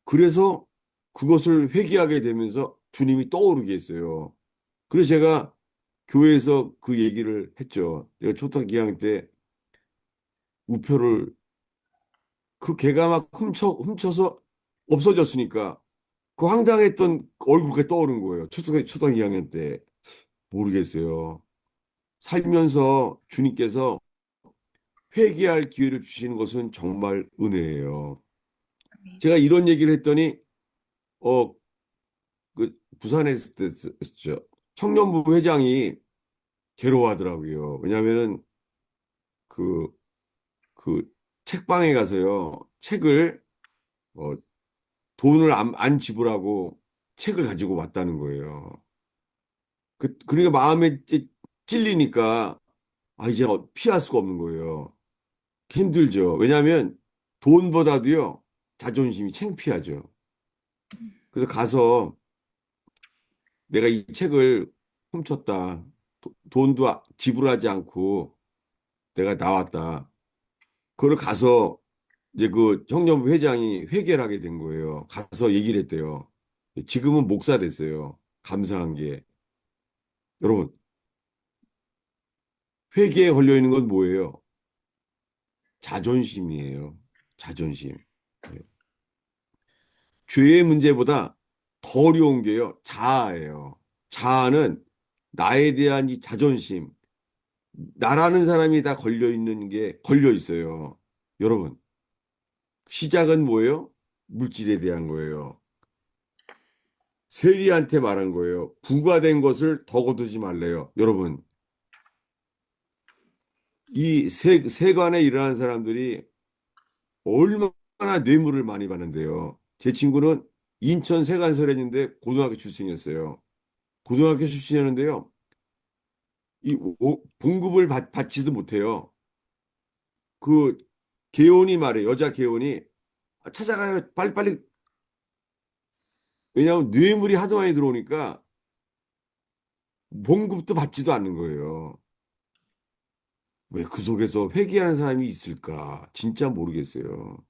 그래서 그것을 회개하게 되면서 주님이 떠오르게 했어요. 그래서 제가 교회에서 그 얘기를 했죠. 내가 초등학교 2학년 때 우표를 그 걔가 막 훔쳐서 없어졌으니까 그 황당했던 얼굴이 떠오른 거예요. 초등학교 2학년 때. 모르겠어요. 살면서 주님께서 회개할 기회를 주시는 것은 정말 은혜예요. 제가 이런 얘기를 했더니, 어, 부산에 있을 때 했죠. 청년부 회장이 괴로워하더라고요. 왜냐하면은 그, 그 책방에 가서요. 어, 돈을 안 지불하고 책을 가지고 왔다는 거예요. 그러니까 마음에 찔리니까 이제 피할 수가 없는 거예요. 힘들죠. 왜냐하면 돈보다도요, 자존심이 창피하죠. 그래서 가서 내가 이 책을 훔쳤다. 돈도 지불하지 않고 내가 나왔다. 그걸 가서 이제 그 청년부 회장이 회개를 하게 된 거예요. 가서 얘기를 했대요. 지금은 목사 됐어요. 감사한 게. 여러분, 회개에 걸려 있는 건 뭐예요? 자존심이에요. 자존심. 예. 죄의 문제보다 더 어려운 게요. 자아예요. 자아는 나에 대한 이 자존심, 나라는 사람이 다 걸려 있는 게 걸려 있어요. 여러분, 시작은 뭐예요? 물질에 대한 거예요. 세리한테 말한 거예요. 부과된 것을 더 거두지 말래요. 여러분, 이 세관에 일어나는 사람들이 얼마나 뇌물을 많이 받는데요. 제 친구는 인천 세관서랬는데 고등학교 출신이었어요. 고등학교 출신이었는데요. 봉급을 받지도 못해요. 그 개원이 말해 여자 개원이 찾아가요. 빨리빨리. 왜냐하면 뇌물이 하도 많이 들어오니까 봉급도 받지도 않는 거예요. 왜 그 속에서 회개하는 사람이 있을까? 진짜 모르겠어요.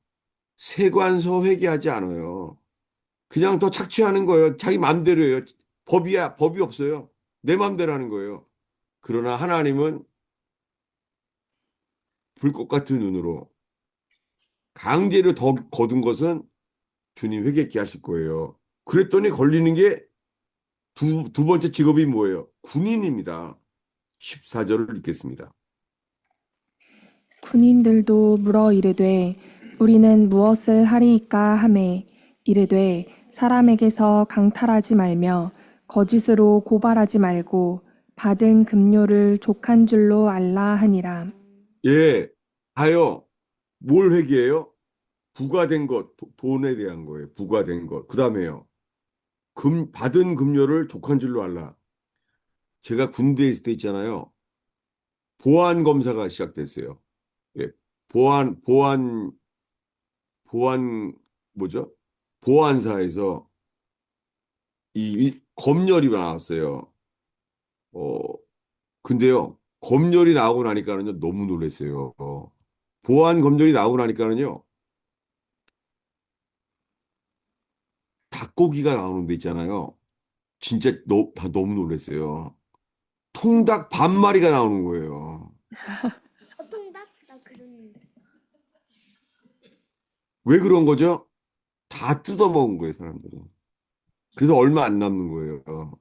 세관서 회개하지 않아요. 그냥 더 착취하는 거예요. 자기 마음대로 해요. 법이 없어요. 내 마음대로 하는 거예요. 그러나 하나님은 불꽃 같은 눈으로 강제로 더 거둔 것은 주님 회개케 하실 거예요. 그랬더니 걸리는 게 두 번째 직업이 뭐예요? 군인입니다. 14절을 읽겠습니다. 군인들도 물어 이르되 우리는 무엇을 하리이까 하매 이르되 사람에게서 강탈하지 말며 거짓으로 고발하지 말고 받은 급료를 족한 줄로 알라 하니라. 예, 하여 뭘 회개해요? 부과된 것, 돈에 대한 거예요. 부과된 것. 그 다음에요. 받은 급료를 족한 줄로 알라. 제가 군대에 있을 때 있잖아요. 보안 검사가 시작됐어요. 예, 보안, 뭐죠? 보안사에서 검열이 나왔어요. 어, 근데요, 검열이 나오고 나니까는요, 너무 놀랐어요. 보안 검열이 나오고 나니까는요, 닭고기가 나오는 데 있잖아요. 진짜 다 너무 놀랐어요. 통닭 반 마리가 나오는 거예요. 통닭? 나 그랬는데. 왜 그런 거죠? 다 뜯어먹은 거예요, 사람들은. 그래서 얼마 안 남는 거예요.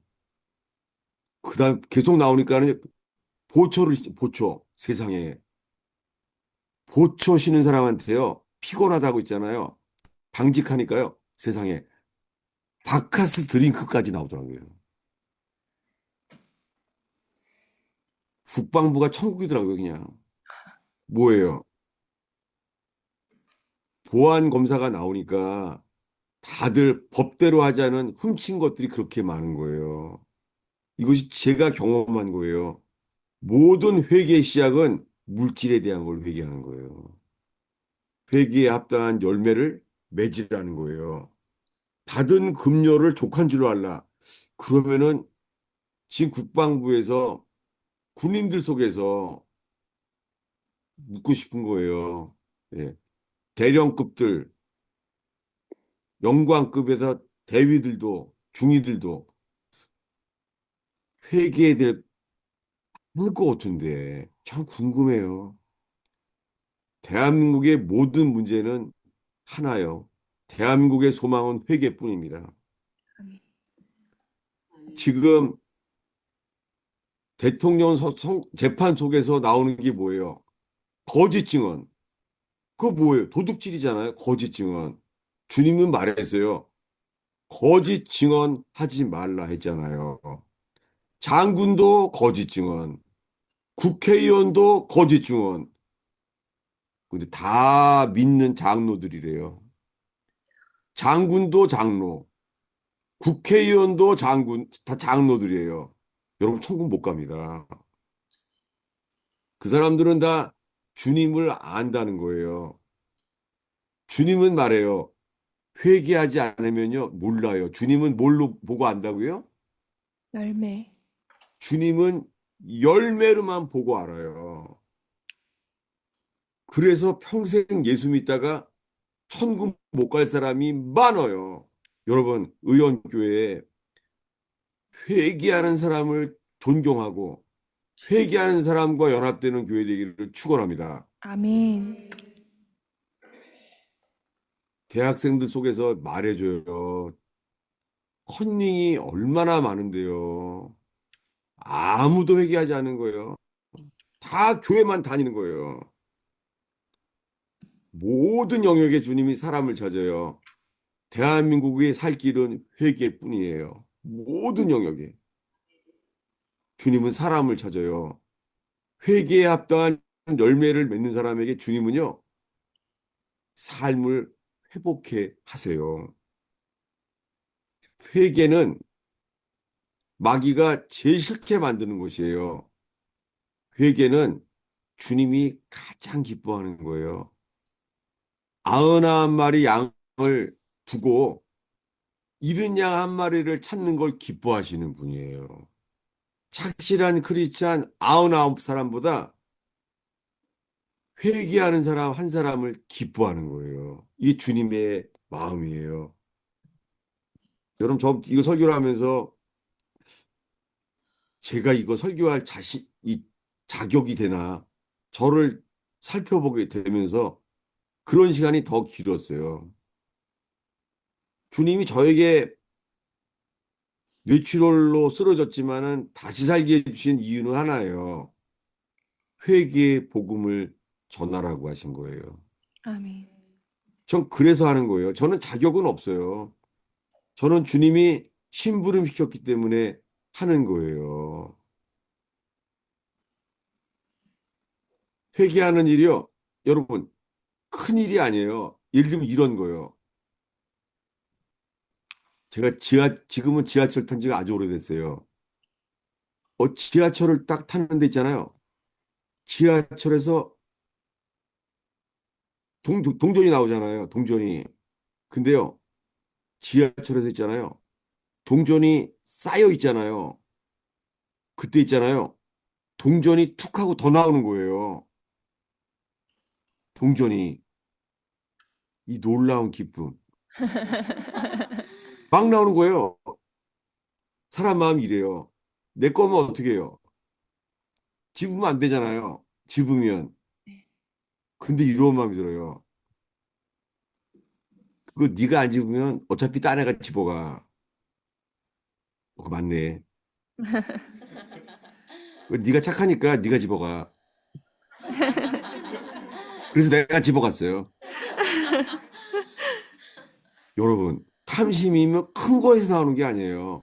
그다음 계속 나오니까는 보초 세상에 보초 쉬는 사람한테요 피곤하다고 있잖아요. 당직하니까요 세상에 바카스 드링크까지 나오더라고요. 국방부가 천국이더라고요 그냥. 뭐예요? 보안 검사가 나오니까 다들 법대로 하자는 훔친 것들이 그렇게 많은 거예요. 이것이 제가 경험한 거예요. 모든 회개의 시작은 물질에 대한 걸 회개하는 거예요. 회개에 합당한 열매를 맺으라는 거예요. 받은 급료를 족한 줄로 알라. 그러면은 지금 국방부에서 군인들 속에서 묻고 싶은 거예요. 예. 대령급들, 영광급에서 대위들도, 중위들도 회개에 될 것 같은데 참 궁금해요. 대한민국의 모든 문제는 하나요. 대한민국의 소망은 회개뿐입니다. 지금 대통령 재판 속에서 나오는 게 뭐예요? 거짓 증언. 그거 뭐예요? 도둑질이잖아요. 거짓 증언. 주님은 말했어요. 거짓 증언 하지 말라 했잖아요. 장군도 거짓 증언, 국회의원도 거짓 증언. 근데 다 믿는 장로들이래요. 장군도 장로, 국회의원도 장군, 다 장로들이에요. 여러분 천국 못 갑니다. 그 사람들은 다 주님을 안다는 거예요. 주님은 말해요. 회개하지 않으면요, 몰라요. 주님은 뭘로 보고 안다고요? 열매. 주님은 열매로만 보고 알아요. 그래서 평생 예수 믿다가 천국 못 갈 사람이 많아요. 여러분, 의원교회에 회개하는 사람을 존경하고 회개하는 사람과 연합되는 교회 되기를 축원합니다. 아멘. 대학생들 속에서 말해줘요. 컨닝이 얼마나 많은데요. 아무도 회개하지 않는 거예요. 다 교회만 다니는 거예요. 모든 영역에 주님이 사람을 찾아요. 대한민국의 살 길은 회개뿐이에요. 모든 영역에 주님은 사람을 찾아요. 회개에 합당한 열매를 맺는 사람에게 주님은요, 삶을 회복해 하세요. 회개는 마귀가 제일 싫게 만드는 것이에요. 회개는 주님이 가장 기뻐하는 거예요. 99마리 양을 두고 잃은 양 한 마리를 찾는 걸 기뻐하시는 분이에요. 착실한 크리스찬 99사람보다 회개하는 사람 한 사람을 기뻐하는 거예요. 이게 주님의 마음이에요. 여러분, 저 이거 설교를 하면서 제가 이거 설교할 이 자격이 되나, 저를 살펴보게 되면서 그런 시간이 더 길었어요. 주님이 저에게 뇌출혈로 쓰러졌지만은 다시 살게 해주신 이유는 하나예요. 회개의 복음을 전하라고 하신 거예요. 아멘. 전 그래서 하는 거예요. 저는 자격은 없어요. 저는 주님이 심부름 시켰기 때문에 하는 거예요. 회개하는 일이요. 여러분, 큰 일이 아니에요. 예를 들면 이런 거예요. 제가 지금은 지하철 탄 지가 아주 오래됐어요. 지하철을 딱 타는 데 있잖아요. 지하철에서 동전이 나오잖아요. 동전이. 근데요, 지하철에서 있잖아요. 동전이 쌓여 있잖아요. 그때 있잖아요. 동전이 툭 하고 더 나오는 거예요. 동전이. 이 놀라운 기쁨. 막 나오는 거예요. 사람 마음이 이래요. 내 거면 어떻게 해요? 집으면 안 되잖아요. 집으면. 근데 이런 마음이 들어요. 그거 네가 안 집으면 어차피 딴 애가 집어가. 그거 맞네. 네가 착하니까 네가 집어가. 그래서 내가 집어갔어요. 여러분, 탐심이면 큰 거에서 나오는 게 아니에요.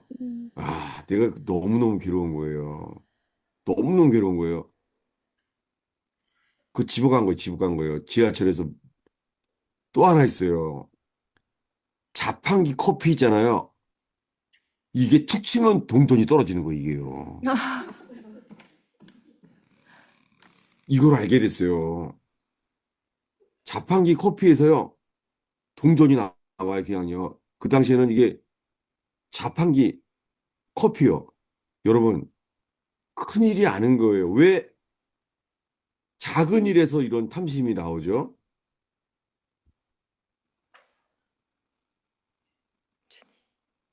아, 내가 너무너무 괴로운 거예요. 너무너무 괴로운 거예요. 그 집어간 거예요, 집어간 거예요. 지하철에서 또 하나 있어요. 자판기 커피 있잖아요. 이게 툭 치면 동전이 떨어지는 거예요, 이게요. 이걸 알게 됐어요. 자판기 커피에서요, 동전이 나와요, 그냥요. 그 당시에는 이게 자판기 커피요. 여러분, 큰일이 아닌 거예요. 왜 작은 일에서 이런 탐심이 나오죠?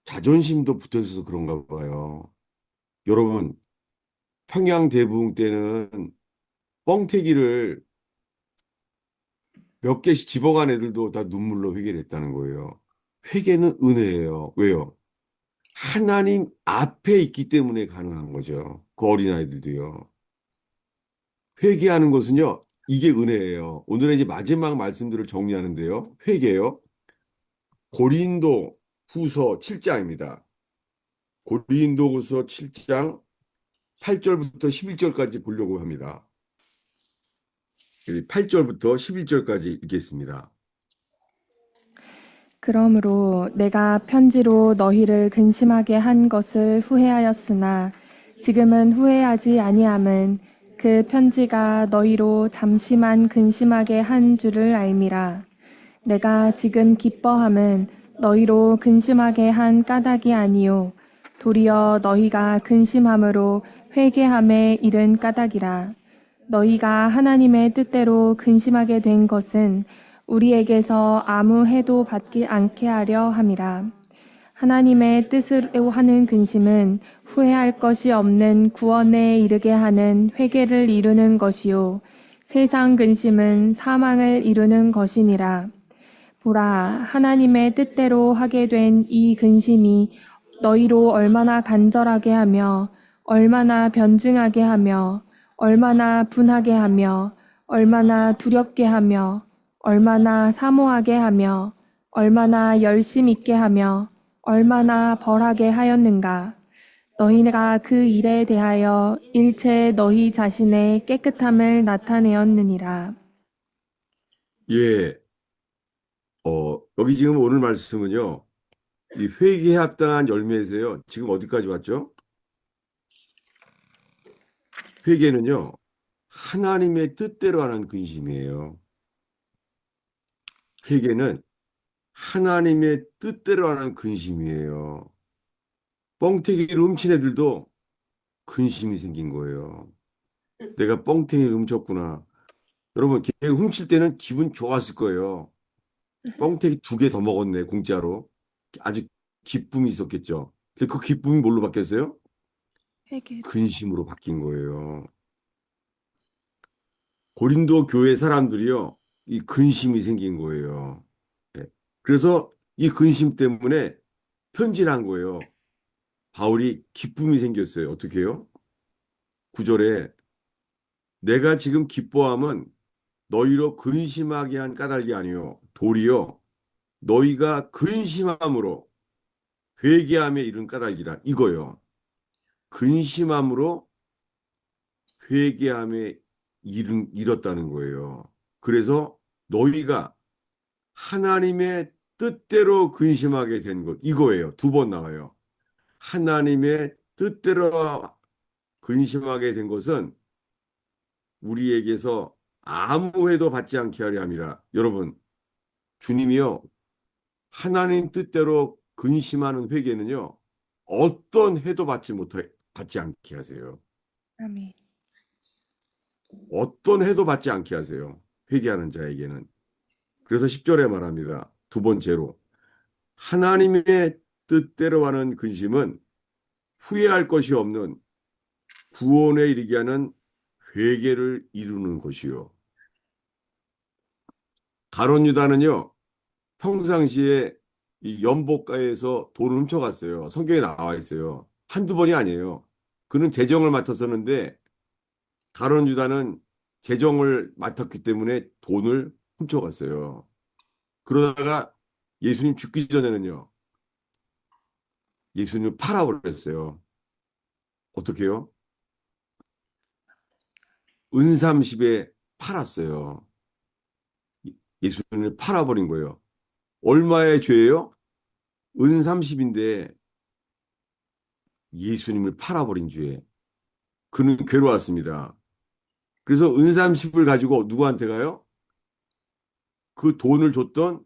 자존심도 붙어 있어서 그런가 봐요. 여러분, 평양 대부흥 때는 뻥튀기를 몇 개씩 집어간 애들도 다 눈물로 회개를 했다는 거예요. 회개는 은혜예요. 왜요? 하나님 앞에 있기 때문에 가능한 거죠. 그 어린아이들도요. 회개하는 것은요, 이게 은혜예요. 오늘의 이제 마지막 말씀들을 정리하는데요. 회개요. 고린도 후서 7장입니다. 고린도 후서 7장 8절부터 11절까지 보려고 합니다. 8절부터 11절까지 읽겠습니다. 그러므로 내가 편지로 너희를 근심하게 한 것을 후회하였으나 지금은 후회하지 아니함은 그 편지가 너희로 잠시만 근심하게 한 줄을 알미라. 내가 지금 기뻐함은 너희로 근심하게 한 까닭이 아니요 도리어 너희가 근심함으로 회개함에 이른 까닭이라. 너희가 하나님의 뜻대로 근심하게 된 것은 우리에게서 아무 해도 받지 않게 하려 함이라. 하나님의 뜻으로 하는 근심은 후회할 것이 없는 구원에 이르게 하는 회개를 이루는 것이요 세상 근심은 사망을 이루는 것이니라. 보라, 하나님의 뜻대로 하게 된 이 근심이 너희로 얼마나 간절하게 하며, 얼마나 변증하게 하며, 얼마나 분하게 하며, 얼마나 두렵게 하며, 얼마나 사모하게 하며, 얼마나 열심 있게 하며, 얼마나 벌하게 하였는가. 너희가 그 일에 대하여 일체 너희 자신의 깨끗함을 나타내었느니라. 예, 여기 지금 오늘 말씀은요, 이 회개에 합당한 열매세요. 지금 어디까지 왔죠? 회개는요, 하나님의 뜻대로 하는 근심이에요. 회개는 하나님의 뜻대로 하는 근심이에요. 뻥튀기를 훔친 애들도 근심이 생긴 거예요. 내가 뻥튀기를 훔쳤구나. 여러분, 걔 훔칠 때는 기분 좋았을 거예요. 뻥튀기 2개 더 먹었네, 공짜로. 아주 기쁨이 있었겠죠. 그 기쁨이 뭘로 바뀌었어요? 회개로. 근심으로 바뀐 거예요. 고린도 교회 사람들이요, 이 근심이 생긴 거예요. 예. 그래서 이 근심 때문에 편지를 한 거예요. 바울이 기쁨이 생겼어요. 어떻게 해요? 9절에 내가 지금 기뻐함은 너희로 근심하게 한 까닭이 아니요 도리어 너희가 근심함으로 회개함에 이른 까닭이라 이거요. 근심함으로 회개함에 이뤘다는 거예요. 그래서 너희가 하나님의 뜻대로 근심하게 된 것 이거예요. 2번 나와요. 하나님의 뜻대로 근심하게 된 것은 우리에게서 아무 해도 받지 않게 하려 함이라. 여러분, 주님이요. 하나님 뜻대로 근심하는 회개는요. 어떤 해도 받지 않게 하세요. 아멘. 어떤 해도 받지 않게 하세요. 회개하는 자에게는. 그래서 10절에 말합니다. 2번째로. 하나님의 뜻대로 하는 근심은 후회할 것이 없는 구원에 이르게 하는 회개를 이루는 것이요. 가룟 유다는요. 평상시에 이 연못가에서 돈을 훔쳐갔어요. 성경에 나와 있어요. 한두 번이 아니에요. 그는 재정을 맡았었는데 가룟 유다는 재정을 맡았기 때문에 돈을 훔쳐갔어요. 그러다가 예수님 죽기 전에는요. 예수님을 팔아버렸어요. 어떻게 해요? 은삼십에 팔았어요. 예수님을 팔아버린 거예요. 얼마의 죄예요? 은삼십인데 예수님을 팔아버린 죄. 그는 괴로웠습니다. 그래서 은삼십을 가지고 누구한테 가요? 그 돈을 줬던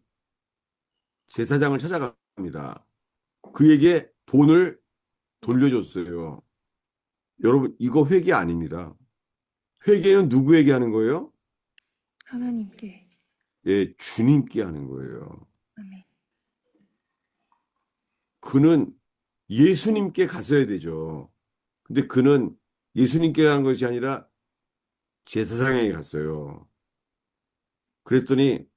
제사장을 찾아갑니다. 그에게 돈을 돌려줬어요. 여러분, 이거 회개 아닙니다. 회개는 누구에게 하는 거예요? 하나님께. 예, 주님께 하는 거예요. 아멘. 그는 예수님께 갔어야 되죠. 근데 그는 예수님께 간 것이 아니라 제사장에게 갔어요. 그랬더니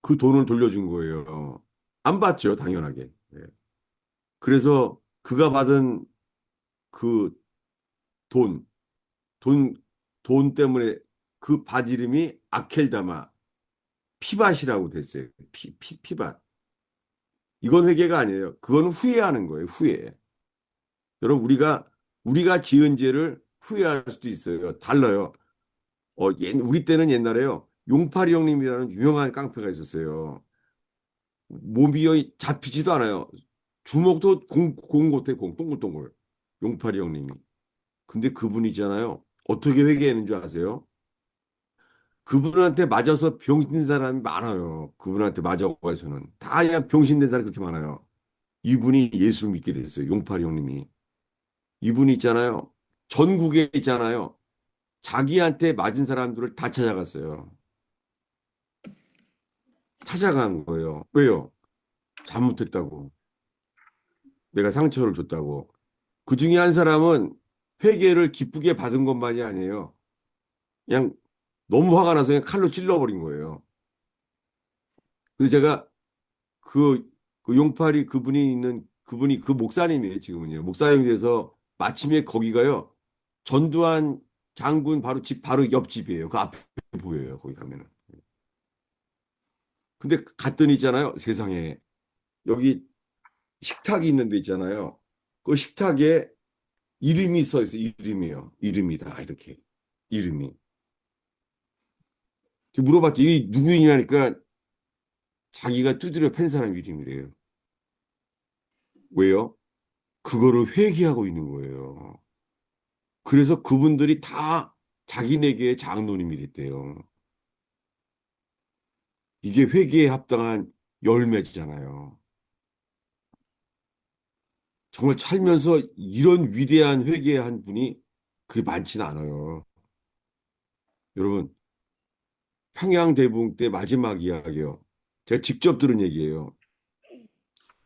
그 돈을 돌려준 거예요. 안 받죠, 당연하게. 예. 그래서 그가 받은 그 돈, 돈, 돈 때문에 그 밭 이름이 아켈다마, 피밭이라고 됐어요. 피밭. 이건 회개가 아니에요. 그거는 후회하는 거예요, 후회. 여러분, 우리가 지은 죄를 후회할 수도 있어요. 달라요. 우리 때는 옛날에요. 용팔이 형님이라는 유명한 깡패가 있었어요. 몸이 잡히지도 않아요. 주먹도 공 같아, 동글동글. 용팔이 형님이. 근데 그분 있잖아요. 어떻게 회개하는 줄 아세요? 그분한테 맞아서 병신 사람이 많아요. 그분한테 맞아가서는. 다 그냥 병신된 사람이 그렇게 많아요. 이분이 예수를 믿게 됐어요. 용팔이 형님이. 이분이 있잖아요. 전국에 있잖아요. 자기한테 맞은 사람들을 다 찾아갔어요. 찾아간 거예요. 왜요? 잘못했다고. 내가 상처를 줬다고. 그 중에 한 사람은 회개를 기쁘게 받은 것만이 아니에요. 그냥 너무 화가 나서 그냥 칼로 찔러버린 거예요. 그래서 제가 그 용팔이 그분이 그 목사님이에요, 지금은요. 목사님이 돼서 마침에 거기가요. 전두환 장군 바로 집 바로 옆집이에요. 그 앞에 보여요, 거기 가면은. 근데 갔더니 있잖아요. 세상에. 여기 식탁이 있는 데 있잖아요. 그 식탁에 이름이 써 있어요. 이름이요. 이름이다. 이렇게. 이름이. 물어봤지. 이 누구이냐니까 자기가 두드려 팬 사람 이름이래요. 왜요? 그거를 회귀하고 있는 거예요. 그래서 그분들이 다 자기네게 장로님이 됐대요. 이게 회개에 합당한 열매잖아요. 정말 살면서 이런 위대한 회개한 분이 그게 많지는 않아요. 여러분, 평양대붕 때 마지막 이야기요. 제가 직접 들은 얘기예요.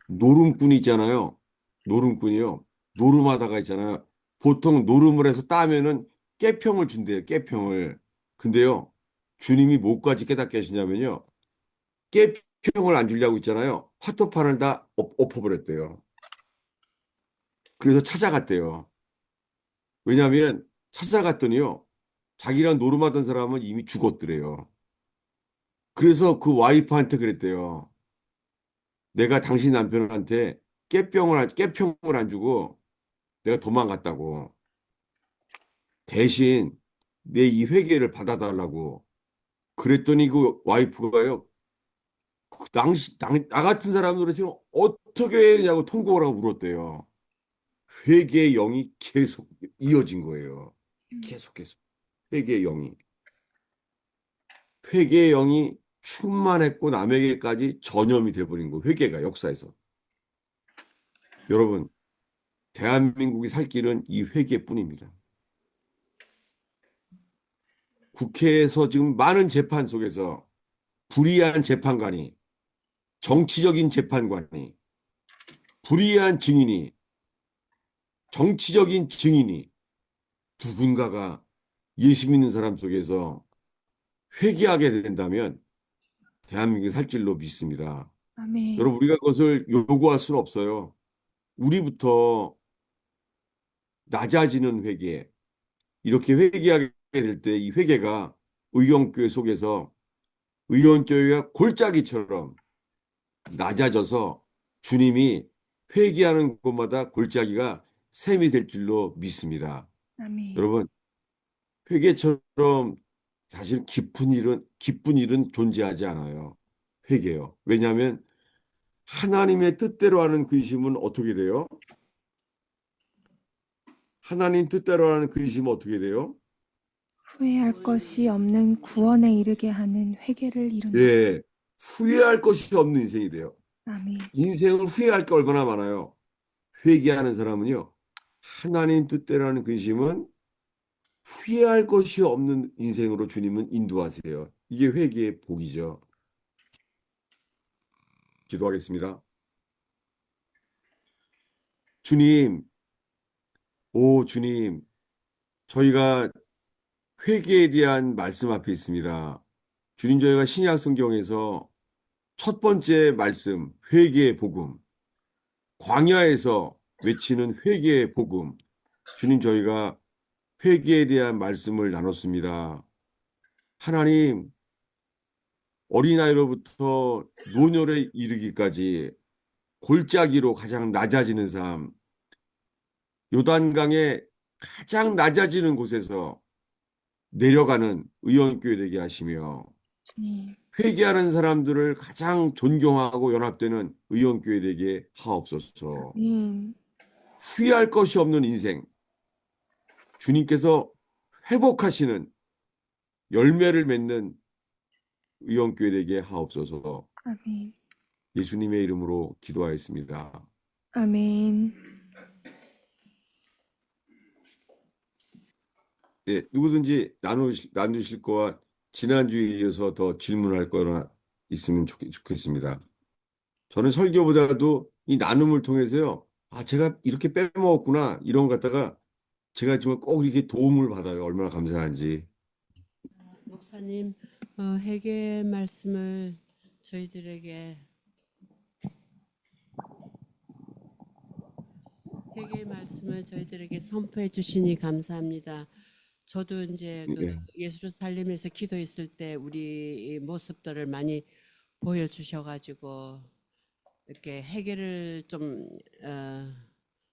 노름꾼이 있잖아요. 노름꾼이요. 노름하다가 있잖아요. 보통 노름을 해서 따면은 깨평을 준대요. 깨평을. 근데요. 주님이 뭐까지 깨닫게 하시냐면요. 깨평을 안 주려고 있잖아요. 화토판을 다 엎어버렸대요. 그래서 찾아갔대요. 왜냐하면 찾아갔더니요. 자기랑 노름하던 사람은 이미 죽었더래요. 그래서 그 와이프한테 그랬대요. 내가 당신 남편한테 깨평을 안 주고 내가 도망갔다고. 대신 내 이 회개를 받아달라고. 그랬더니 그 와이프가요. 나 같은 사람으로 지금 어떻게 해야 되냐고 통곡을 하고 물었대요. 회개의 영이 계속 이어진 거예요. 계속. 회개의 영이. 회개의 영이 충만했고 남에게까지 전염이 돼버린 거. 회개가 역사에서. 여러분, 대한민국이 살 길은 이 회개뿐입니다. 국회에서 지금 많은 재판 속에서 불의한 재판관이, 정치적인 재판관이, 불의한 증인이, 정치적인 증인이 누군가가 예수 믿는 사람 속에서 회개하게 된다면 대한민국이 살 길로 믿습니다. 아멘. 여러분, 우리가 그것을 요구할 수는 없어요. 우리부터 낮아지는 회개, 이렇게 회개하게 될 때 이 회개가 의원교회 속에서 의원교회가 골짜기처럼 낮아져서 주님이 회개하는 곳마다 골짜기가 샘이 될 줄로 믿습니다. 아멘. 여러분, 회개처럼 사실 기쁜 일은 존재하지 않아요. 회개요. 왜냐하면 하나님의 뜻대로 하는 근심은 어떻게 돼요? 하나님 뜻대로 하는 근심은 어떻게 돼요? 후회할 것이 없는 구원에 이르게 하는 회개를 이룬다. 예, 후회할 것이 없는 인생이 돼요. 아멘. 인생을 후회할 게 얼마나 많아요. 회개하는 사람은요, 하나님 뜻대로 하는 근심은 후회할 것이 없는 인생으로 주님은 인도하세요. 이게 회개의 복이죠. 기도하겠습니다. 주님, 오 주님, 저희가 회개에 대한 말씀 앞에 있습니다. 주님, 저희가 신약 성경에서 첫 번째 말씀, 회개의 복음, 광야에서 외치는 회개의 복음, 주님, 저희가 회개에 대한 말씀을 나눴습니다. 하나님, 어린아이로부터 노년에 이르기까지 골짜기로 가장 낮아지는 삶, 요단강의 가장 낮아지는 곳에서 내려가는 의원교회 되게 하시며 주님. 회개하는 사람들을 가장 존경하고 연합되는 의원교회 되게 하옵소서. 아멘. 후회할 것이 없는 인생, 주님께서 회복하시는 열매를 맺는 의원교회 되게 하옵소서. 아멘. 예수님의 이름으로 기도하였습니다. 아멘. 예, 누구든지 나누실 거와 지난주에 이어서 더 질문할 거나 있으면 좋겠습니다. 저는 설교보다도 이 나눔을 통해서요. 아, 제가 이렇게 빼먹었구나. 이런 거 갖다가 제가 정말 꼭 이렇게 도움을 받아요. 얼마나 감사한지. 목사님, 회개 말씀을 저희들에게 회개의 말씀을 저희들에게 선포해 주시니 감사합니다. 저도 이제 그 예, 예수를 살리면서 기도했을 때 우리 모습들을 많이 보여주셔가지고 이렇게 회개를 좀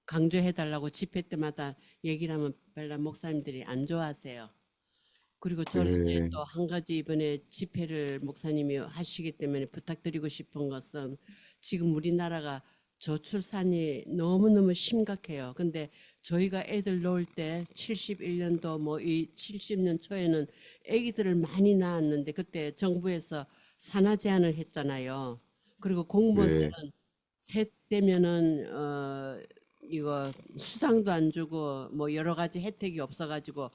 강조해 달라고 집회 때마다 얘기를 하면 별로 목사님들이 안 좋아하세요. 그리고 저는 이제 예, 또 한 가지 이번에 집회를 목사님이 하시기 때문에 부탁드리고 싶은 것은 지금 우리나라가 저출산이 너무너무 심각해요. 근데 저희가 애들 놓을 때 71년도 뭐 이 70년 초에는 아기들을 많이 낳았는데 그때 정부에서 산하 제한을 했잖아요. 그리고 공무원들은 네, 셋 되면은 이거 수당도 안 주고 뭐 여러 가지 혜택이 없어가지고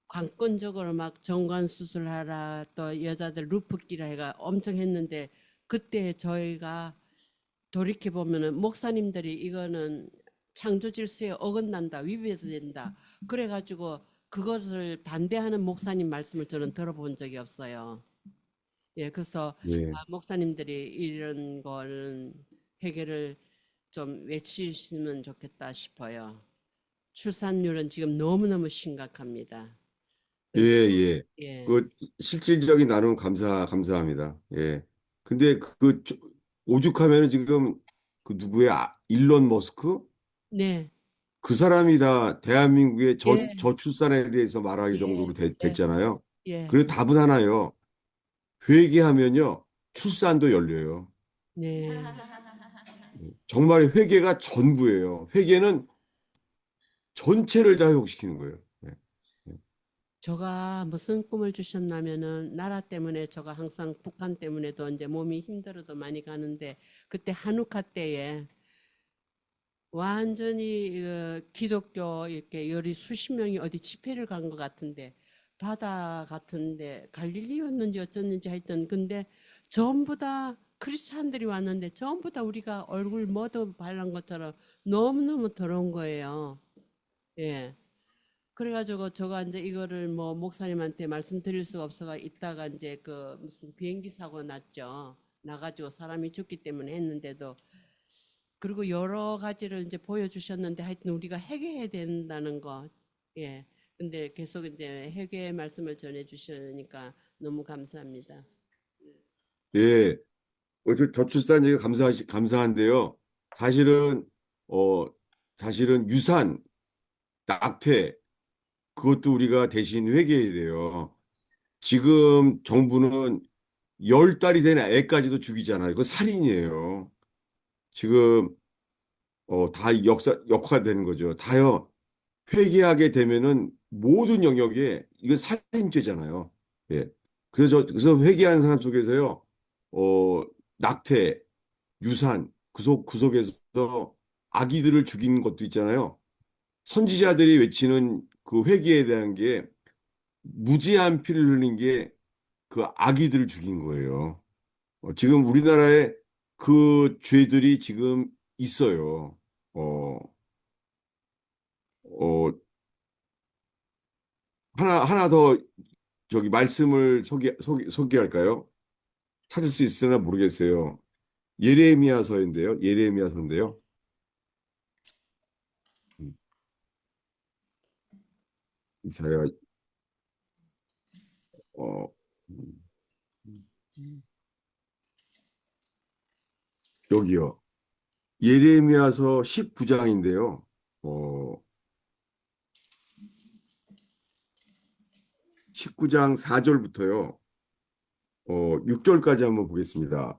관건적으로 막 정관 수술하라 또 여자들 루프 끼라 해가 엄청 했는데 그때 저희가 돌이켜 보면은 목사님들이 이거는 창조 질서에 어긋난다 위배된다 그래가지고 그것을 반대하는 목사님 말씀을 저는 들어본 적이 없어요. 예, 그래서 예, 목사님들이 이런 거는 해결을 좀 외치시면 좋겠다 싶어요. 출산율은 지금 너무너무 심각합니다. 예, 근데 예. 예, 그 실질적인 나눔 감사합니다. 예. 근데 오죽하면은 지금 그 누구야? 일론 머스크? 네, 그 사람이 다 대한민국의 예, 저출산에 대해서 말하기 예, 정도로 예, 됐잖아요. 예, 그래서 답은 하나요. 회개하면요. 출산도 열려요. 네. 정말 회개가 전부예요. 회개는 전체를 다 회복시키는 거예요. 네. 네. 저가 무슨 꿈을 주셨냐면은 나라 때문에 저가 항상 북한 때문에도 이제 몸이 힘들어도 많이 가는데 그때 한우카 때에 완전히 기독교 이렇게 열이 수십 명이 어디 집회를 간 것 같은데 바다 같은데 갈릴리였는지 어쩌는지 하여튼 근데 전부 다 크리스찬들이 왔는데 전부 다 우리가 얼굴 모두 발란 것처럼 너무너무 더러운 거예요. 예. 그래가지고 저가 이제 이거를 뭐 목사님한테 말씀드릴 수가 없어가 있다가 이제 그 무슨 비행기 사고 났죠. 나가지고 사람이 죽기 때문에 했는데도 그리고 여러 가지를 이제 보여주셨는데 하여튼 우리가 회개해야 된다는 거. 예. 근데 계속 이제 회개의 말씀을 전해 주시니까 너무 감사합니다. 예. 저출산 얘기 감사한데요. 사실은, 어, 사실은 유산, 낙태, 그것도 우리가 대신 회개해야 돼요. 지금 정부는 10달이 된 애까지도 죽이잖아요. 그거 살인이에요. 지금, 다 역화되는 거죠. 다요. 회개하게 되면은 모든 영역에 이건 살인죄잖아요. 예. 그래서 회개하는 사람 속에서요, 어, 낙태, 유산, 그 속에서 아기들을 죽인 것도 있잖아요. 선지자들이 외치는 그 회개에 대한 게 무지한 피를 흘린 게 그 아기들을 죽인 거예요. 지금 우리나라에 그 죄들이 지금 있어요. 어, 어, 하나 더 저기 말씀을 소개할까요? 찾을 수 있으나 모르겠어요. 예레미야서인데요. 예레미야서인데요. 음, 이사야, 어, 음, 여기요. 예레미야서 19장인데요. 어, 19장 4절부터요. 6절까지 한번 보겠습니다.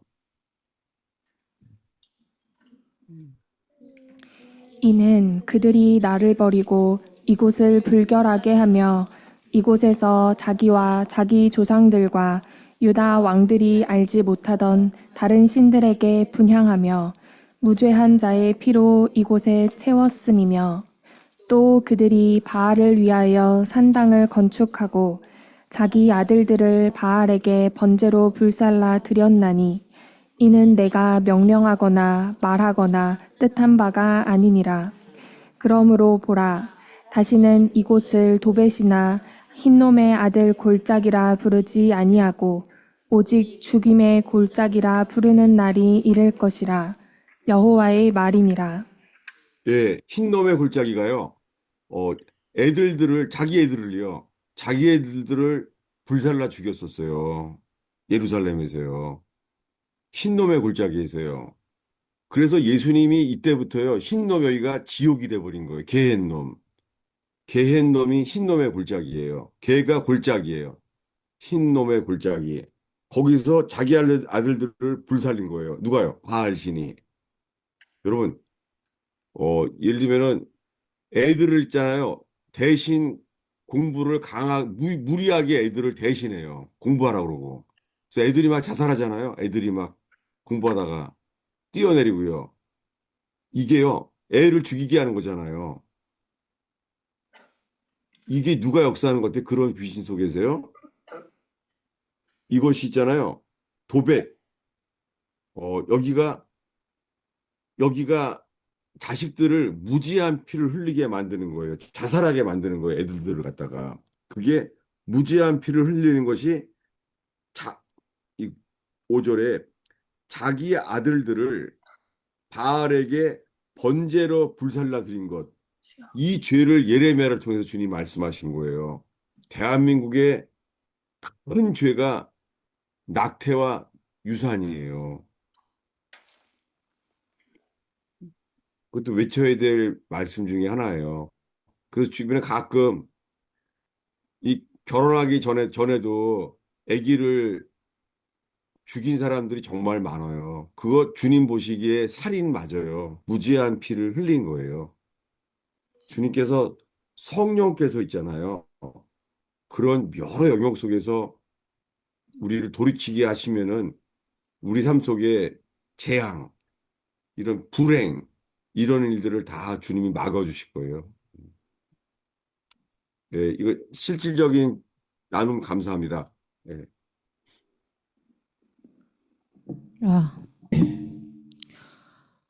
이는 그들이 나를 버리고 이곳을 불결하게 하며 이곳에서 자기와 자기 조상들과 유다 왕들이 알지 못하던 다른 신들에게 분향하며 무죄한 자의 피로 이곳에 채웠음이며 또 그들이 바알을 위하여 산당을 건축하고 자기 아들들을 바알에게 번제로 불살라 드렸나니 이는 내가 명령하거나 말하거나 뜻한 바가 아니니라. 그러므로 보라, 다시는 이곳을 도벳이나 흰놈의 아들 골짜기라 부르지 아니하고 오직 죽임의 골짜기라 부르는 날이 이를 것이라. 여호와의 말이니라. 예, 흰놈의 골짜기가요. 어, 자기 애들들을 불살라 죽였었어요. 예루살렘에서요. 흰놈의 골짜기에서요. 그래서 예수님이 이때부터요, 흰놈 여기가 지옥이 돼버린 거예요. 게헨놈. 게헨놈이 흰놈의 골짜기예요. 개가 골짜기예요. 흰놈의 골짜기. 거기서 자기 아들들을 불살린 거예요. 누가요? 바알신이. 여러분, 예를 들면은 애들을 있잖아요. 대신 공부를 무리하게 애들을 대신해요. 공부하라고 그러고. 그래서 애들이 막 자살하잖아요. 애들이 막 공부하다가 뛰어내리고요. 이게요, 애를 죽이게 하는 거잖아요. 이게 누가 역사하는 것 같아요? 그런 귀신 속에서요. 이것이 있잖아요. 도배. 여기가 자식들을 무지한 피를 흘리게 만드는 거예요. 자살하게 만드는 거예요. 애들들을 갖다가. 그게 무지한 피를 흘리는 것이 자, 이 5절에 자기 아들들을 바알에게 번제로 불살라 드린 것. 이 죄를 예레미야를 통해서 주님 말씀하신 거예요. 대한민국의 큰 죄가 낙태와 유산이에요. 그것도 외쳐야 될 말씀 중에 하나예요. 그래서 주변에 가끔 이 결혼하기 전에도 아기를 죽인 사람들이 정말 많아요. 그거 주님 보시기에 살인 맞아요. 무지한 피를 흘린 거예요. 주님께서 성령께서 있잖아요. 그런 여러 영역 속에서 우리를 돌이키게 하시면은 우리 삶 속에 재앙, 이런 불행, 이런 일들을 다 주님이 막아주실 거예요. 예, 이거 실질적인 나눔 감사합니다. 예, 아,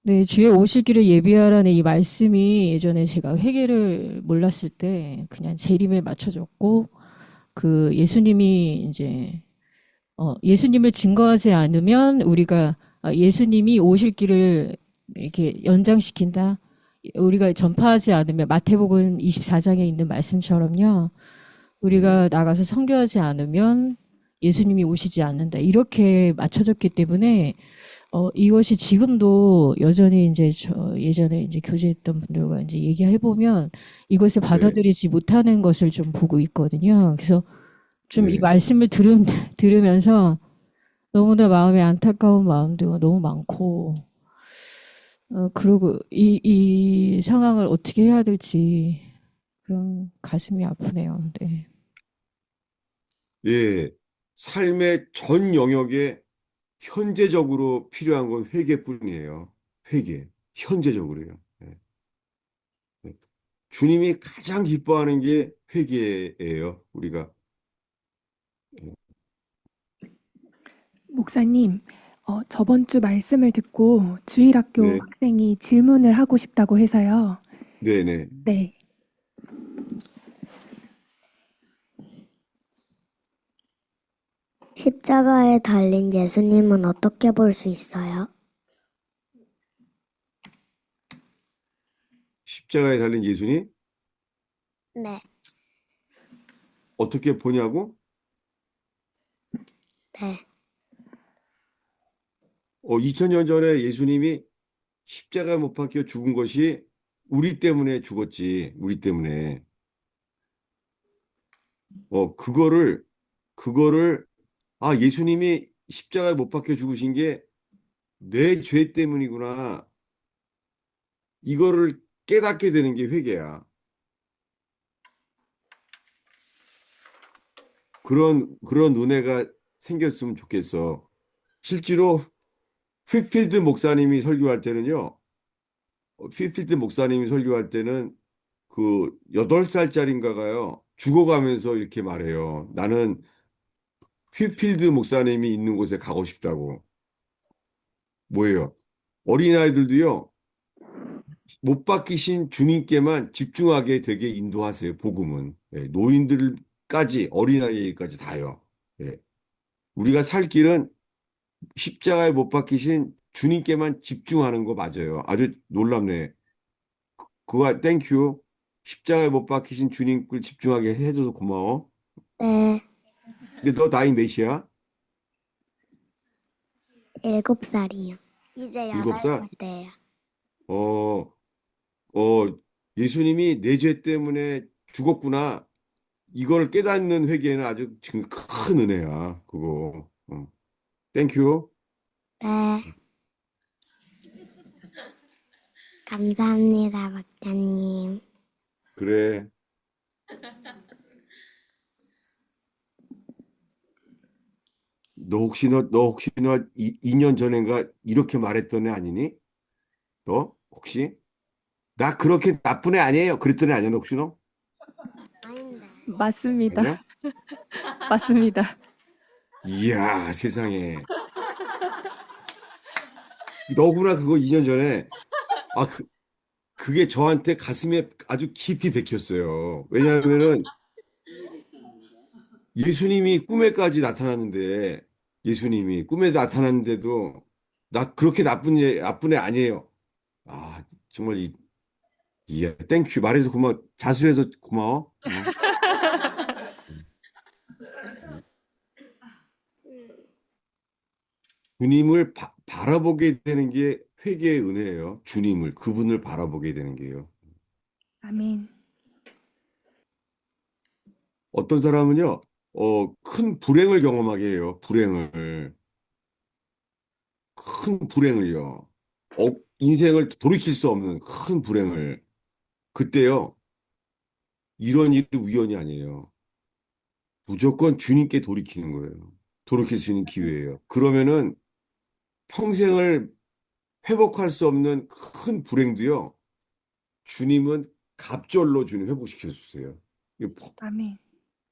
네, 주의 오시기를 예비하라는 이 말씀이 예전에 제가 회개를 몰랐을 때 그냥 재림에 맞춰졌고, 그 예수님이 이제, 예수님을 증거하지 않으면 우리가 예수님이 오실 길을 이렇게 연장시킨다. 우리가 전파하지 않으면 마태복음 24장에 있는 말씀처럼요. 우리가 나가서 선교하지 않으면 예수님이 오시지 않는다. 이렇게 맞춰졌기 때문에 이것이 지금도 여전히 이제 예전에 이제 교제했던 분들과 이제 얘기해 보면 이것을 네, 받아들이지 못하는 것을 좀 보고 있거든요. 그래서 좀 이 네, 말씀을 들으면서 너무나 마음에 안타까운 마음도 너무 많고, 그리고 이 상황을 어떻게 해야 될지 그런 가슴이 아프네요. 네. 예. 삶의 전 영역에 현재적으로 필요한 건 회개뿐이에요. 회개. 현재적으로요. 예, 예. 주님이 가장 기뻐하는 게 회개예요. 우리가. 예, 목사님, 저번 주 말씀을 듣고 주일학교 네, 학생이 질문을 하고 싶다고 해서요. 네, 네. 네. 십자가에 달린 예수님은 어떻게 볼 수 있어요? 십자가에 달린 예수님 네, 어떻게 보냐고? 네. 2000년 전에 예수님이 십자가에 못 박혀 죽은 것이 우리 때문에 죽었지. 우리 때문에. 그거를, 예수님이 십자가에 못 박혀 죽으신 게 내 죄 때문이구나. 이거를 깨닫게 되는 게 회개야. 그런 은혜가 생겼으면 좋겠어. 실제로 휘필드 목사님이 설교할 때는요, 휘필드 목사님이 설교할 때는 그 8살짜리인가가요, 죽어가면서 이렇게 말해요. 나는 휘필드 목사님이 있는 곳에 가고 싶다고. 뭐예요? 어린아이들도요, 못 박히신 주님께만 집중하게 되게 인도하세요, 복음은. 예, 노인들까지, 어린아이까지 다요. 예. 우리가 살 길은 십자가에 못 박히신 주님께만 집중하는 거 맞아요. 아주 놀랍네. 그거 땡큐. 십자가에 못 박히신 주님을 집중하게 해줘서 고마워. 네, 근데 너 나이 몇이야? 7살이요. 이제 일곱 살? 8살 돼요. 어, 어, 예수님이 내 죄 때문에 죽었구나. 이걸 깨닫는 회개는 아주 지금 큰 은혜야. 그거. 땡큐. 네, 감사합니다, 박사님. 그래. 너 혹시 2년 전인가 이렇게 말했던 애 아니니? 너 혹시? 나 그렇게 나쁜 애 아니에요. 그랬던 애 아니야, 너 혹시 너? 아닌데. 맞습니다. 아니야? 맞습니다. 이야, 세상에. 너구나, 그거 2년 전에. 아, 그게 저한테 가슴에 아주 깊이 박혔어요. 왜냐하면은 예수님이 꿈에까지 나타났는데, 예수님이 꿈에 나타났는데도 나 그렇게 나쁜 애 아니에요. 아, 정말 이야, 땡큐. 말해서 고마워. 자수해서 고마워. 주님을 바라보게 되는 게 회개의 은혜예요. 주님을, 그분을 바라보게 되는 게요. 아멘. 어떤 사람은요, 큰 불행을 경험하게 해요. 큰 불행을요. 인생을 돌이킬 수 없는 큰 불행을. 그때요, 이런 일이 우연이 아니에요. 무조건 주님께 돌이키는 거예요. 돌이킬 수 있는 기회예요. 그러면은 평생을 회복할 수 없는 큰 불행도요, 주님은 갑절로 주님 회복시켜 주세요. 이거 아멘.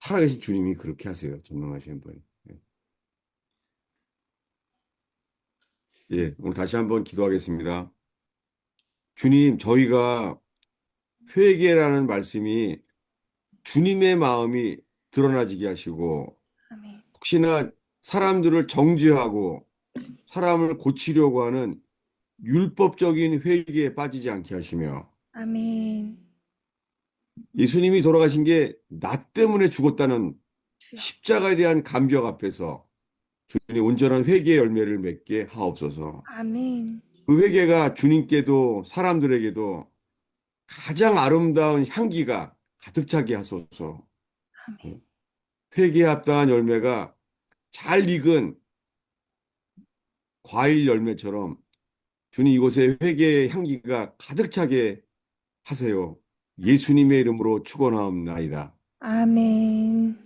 살아계신 주님이 그렇게 하세요. 전능하신 분. 예, 예, 오늘 다시 한번 기도하겠습니다. 주님, 저희가 회개라는 말씀이 주님의 마음이 드러나지게 하시고, 아멘. 혹시나 사람들을 정죄하고 사람을 고치려고 하는 율법적인 회개에 빠지지 않게 하시며, 아멘. 예수님이 돌아가신 게 나 때문에 죽었다는 주여. 십자가에 대한 감격 앞에서 주님 온전한 회개의 열매를 맺게 하옵소서. 아멘. 그 회개가 주님께도 사람들에게도 가장 아름다운 향기가 가득 차게 하소서. 아멘. 회개에 합당한 열매가 잘 익은 과일 열매처럼 주님 이곳에 회개의 향기가 가득 차게 하세요. 예수님의 이름으로 축원하옵나이다. 아멘.